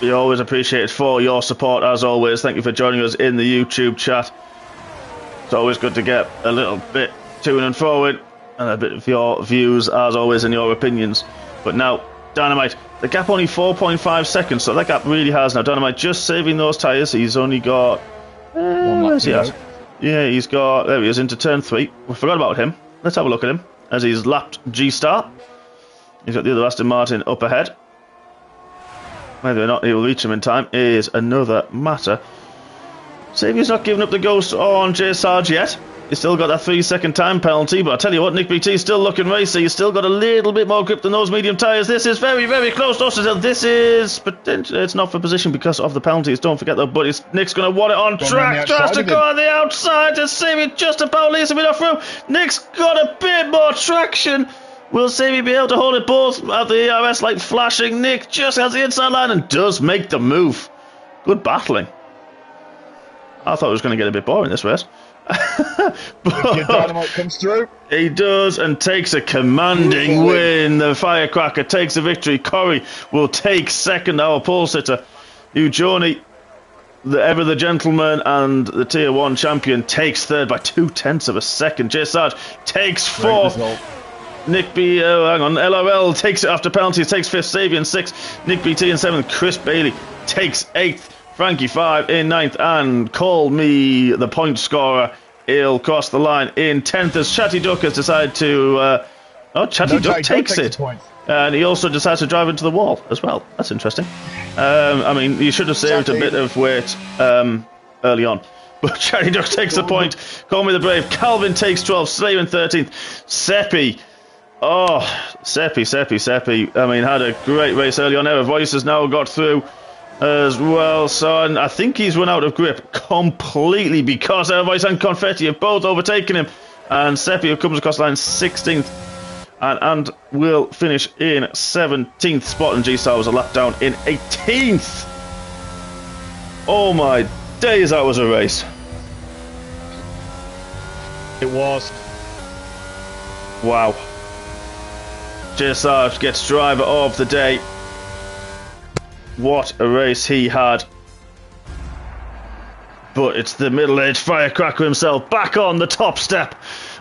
We always appreciate it for your support, as always. Thank you for joining us in the YouTube chat. It's always good to get a little bit to and forward, and a bit of your views, as always, and your opinions. But now, Dynamite, the gap only 4.5 seconds, so that gap really has now. Dynamite just saving those tyres. He's only got... where's he at? Yeah, he's got... There he is, into turn 3. We forgot about him. Let's have a look at him as he's lapped G-Star. He's got the other Aston Martin up ahead. Whether or not he will reach him in time is another matter. Saviour's not giving up the ghost on J Sarge yet. He's still got that 3-second time penalty, but I tell you what, Nick BT is still looking racy. He's still got a little bit more grip than those medium tyres. This is very, very close. This is potentially, it's not for position because of the penalties. Don't forget though, but Nick's going to want it on track. Tries to go on the outside to save it just about leaves him enough room. Nick's got a bit more traction. Will Saviour be able to hold it both at the ERS light flashing? Nick just has the inside line and does make the move. Good battling. I thought it was going to get a bit boring this race. But Dynamite comes through. He does and takes a commanding win. The Firecracker takes a victory. Corey will take second, our pole sitter. Johnny, ever the gentleman and the Tier 1 champion, takes third by 0.2 of a second. J Sarge takes fourth. Nick B. LRL takes it after penalties, takes fifth. Saviour in sixth. Nick BT in seventh. Chris Bailey takes eighth. Frankie 5 in 9th, and call me the point scorer. He'll cross the line in 10th as Chatty Duck has decided to... Chatty Duck takes it. And he also decides to drive into the wall as well. That's interesting. I mean, you should have saved a bit of weight early on. But Chatty Duck takes the point. Call me the brave. Calvin takes 12th. Slayer in 13th. Seppi. Oh, Seppi. I mean, had a great race early on. Our voice has now got through as well, so I think he's run out of grip completely because Our Voice and Confetti have both overtaken him, and Seppi comes across the line 16th and will finish in 17th spot, and G-Star was a lap down in 18th. Oh my days, that was a race. It was. Wow. J-Sarge gets driver of the day. What a race he had. But it's the middle-aged Firecracker himself back on the top step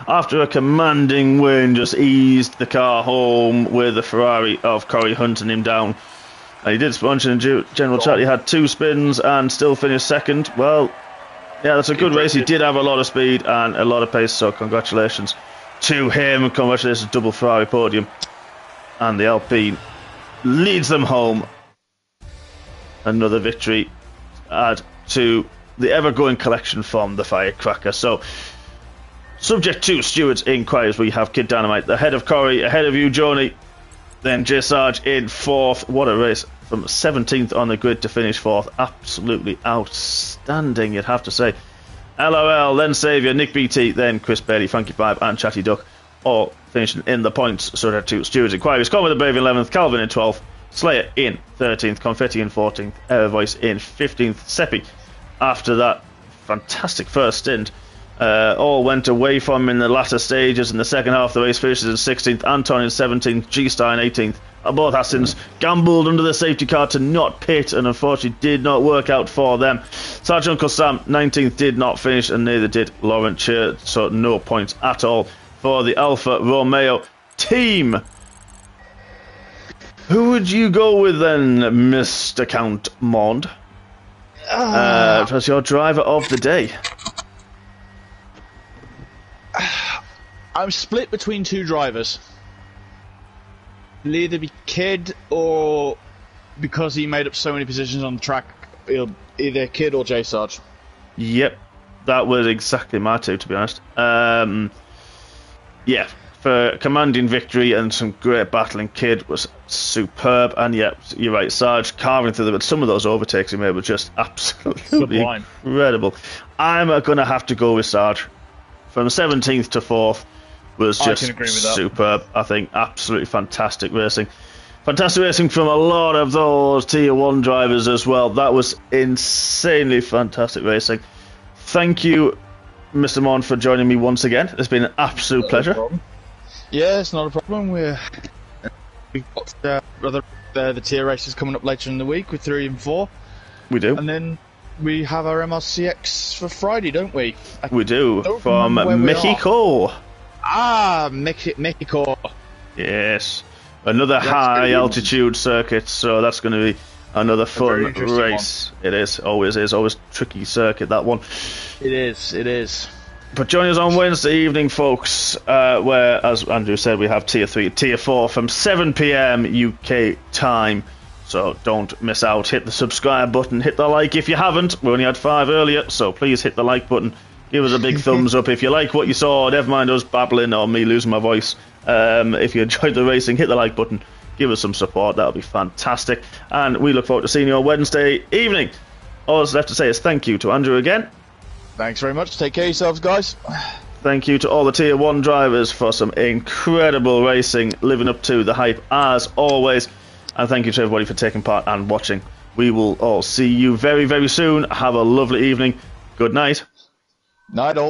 after a commanding win. Just eased the car home with the Ferrari of Corey hunting him down. And he did sponge in general chat. He had 2 spins and still finished second. Well, yeah, that's a good race. He did have a lot of speed and a lot of pace, so congratulations to him. Congratulations, double Ferrari podium. And the Alpine leads them home. Another victory add to the ever-growing collection from the Firecracker. So, subject to Stewart's inquiries, we have Kid Dynamite ahead of Corey, ahead of you, Joni. Then J Sarge in 4th. What a race. From 17th on the grid to finish 4th. Absolutely outstanding, you'd have to say. LOL, then Saviour, Nick BT, then Chris Bailey, Frankie 5 and Chatty Duck, all finishing in the points. Subject to Stewart's inquiries. Conway the Brave in 11th, Calvin in 12th. Slayer in 13th, Confetti in 14th, Air Voice in 15th, Seppi after that fantastic first stint all went away from him in the latter stages. In the second half the race finishes in 16th, Anton in 17th, G-Star in 18th. Both Astons gambled under the safety car to not pit and unfortunately did not work out for them. Sergeant Uncle Sam 19th did not finish and neither did Laurent Cheer, so no points at all for the Alfa Romeo team. Who would you go with then, Mr. Count Mond? As your driver of the day. I'm split between 2 drivers. It'll either be Kid or, because he made up so many positions on the track, either Kid or J Sarge. Yep, that was exactly my 2, to be honest. Yeah. For commanding victory and some great battling, Kid was superb, and yeah, you're right, Sarge carving through them, but some of those overtakes he made were just absolutely incredible. I'm going to have to go with Sarge. From 17th to 4th was just superb. I think absolutely fantastic racing. Fantastic racing from a lot of those Tier 1 drivers as well. That was insanely fantastic racing. Thank you, Mr. Mon, for joining me once again. It's been an absolute pleasure. Yeah, it's not a problem. We've got the tier races coming up later in the week with 3 and 4. We do. And then we have our MRCX for Friday, don't we? We do. From Mexico. Mexico. Yes. Another high altitude circuit, so that's going to be another fun race. One. It is. Always tricky circuit, that one. It is. But join us on Wednesday evening, folks, where, as Andrew said, we have Tier 3, Tier 4 from 7 p.m. UK time. So don't miss out. Hit the subscribe button. Hit the like if you haven't. We only had 5 earlier, so please hit the like button. Give us a big thumbs up if you like what you saw. Never mind us babbling or me losing my voice. If you enjoyed the racing, hit the like button. Give us some support. That'll be fantastic. And we look forward to seeing you on Wednesday evening. All that's left to say is thank you to Andrew again. Thanks very much. Take care of yourselves, guys. Thank you to all the Tier 1 drivers for some incredible racing, living up to the hype as always. And thank you to everybody for taking part and watching. We will all see you very, very soon. Have a lovely evening. Good night. Night all.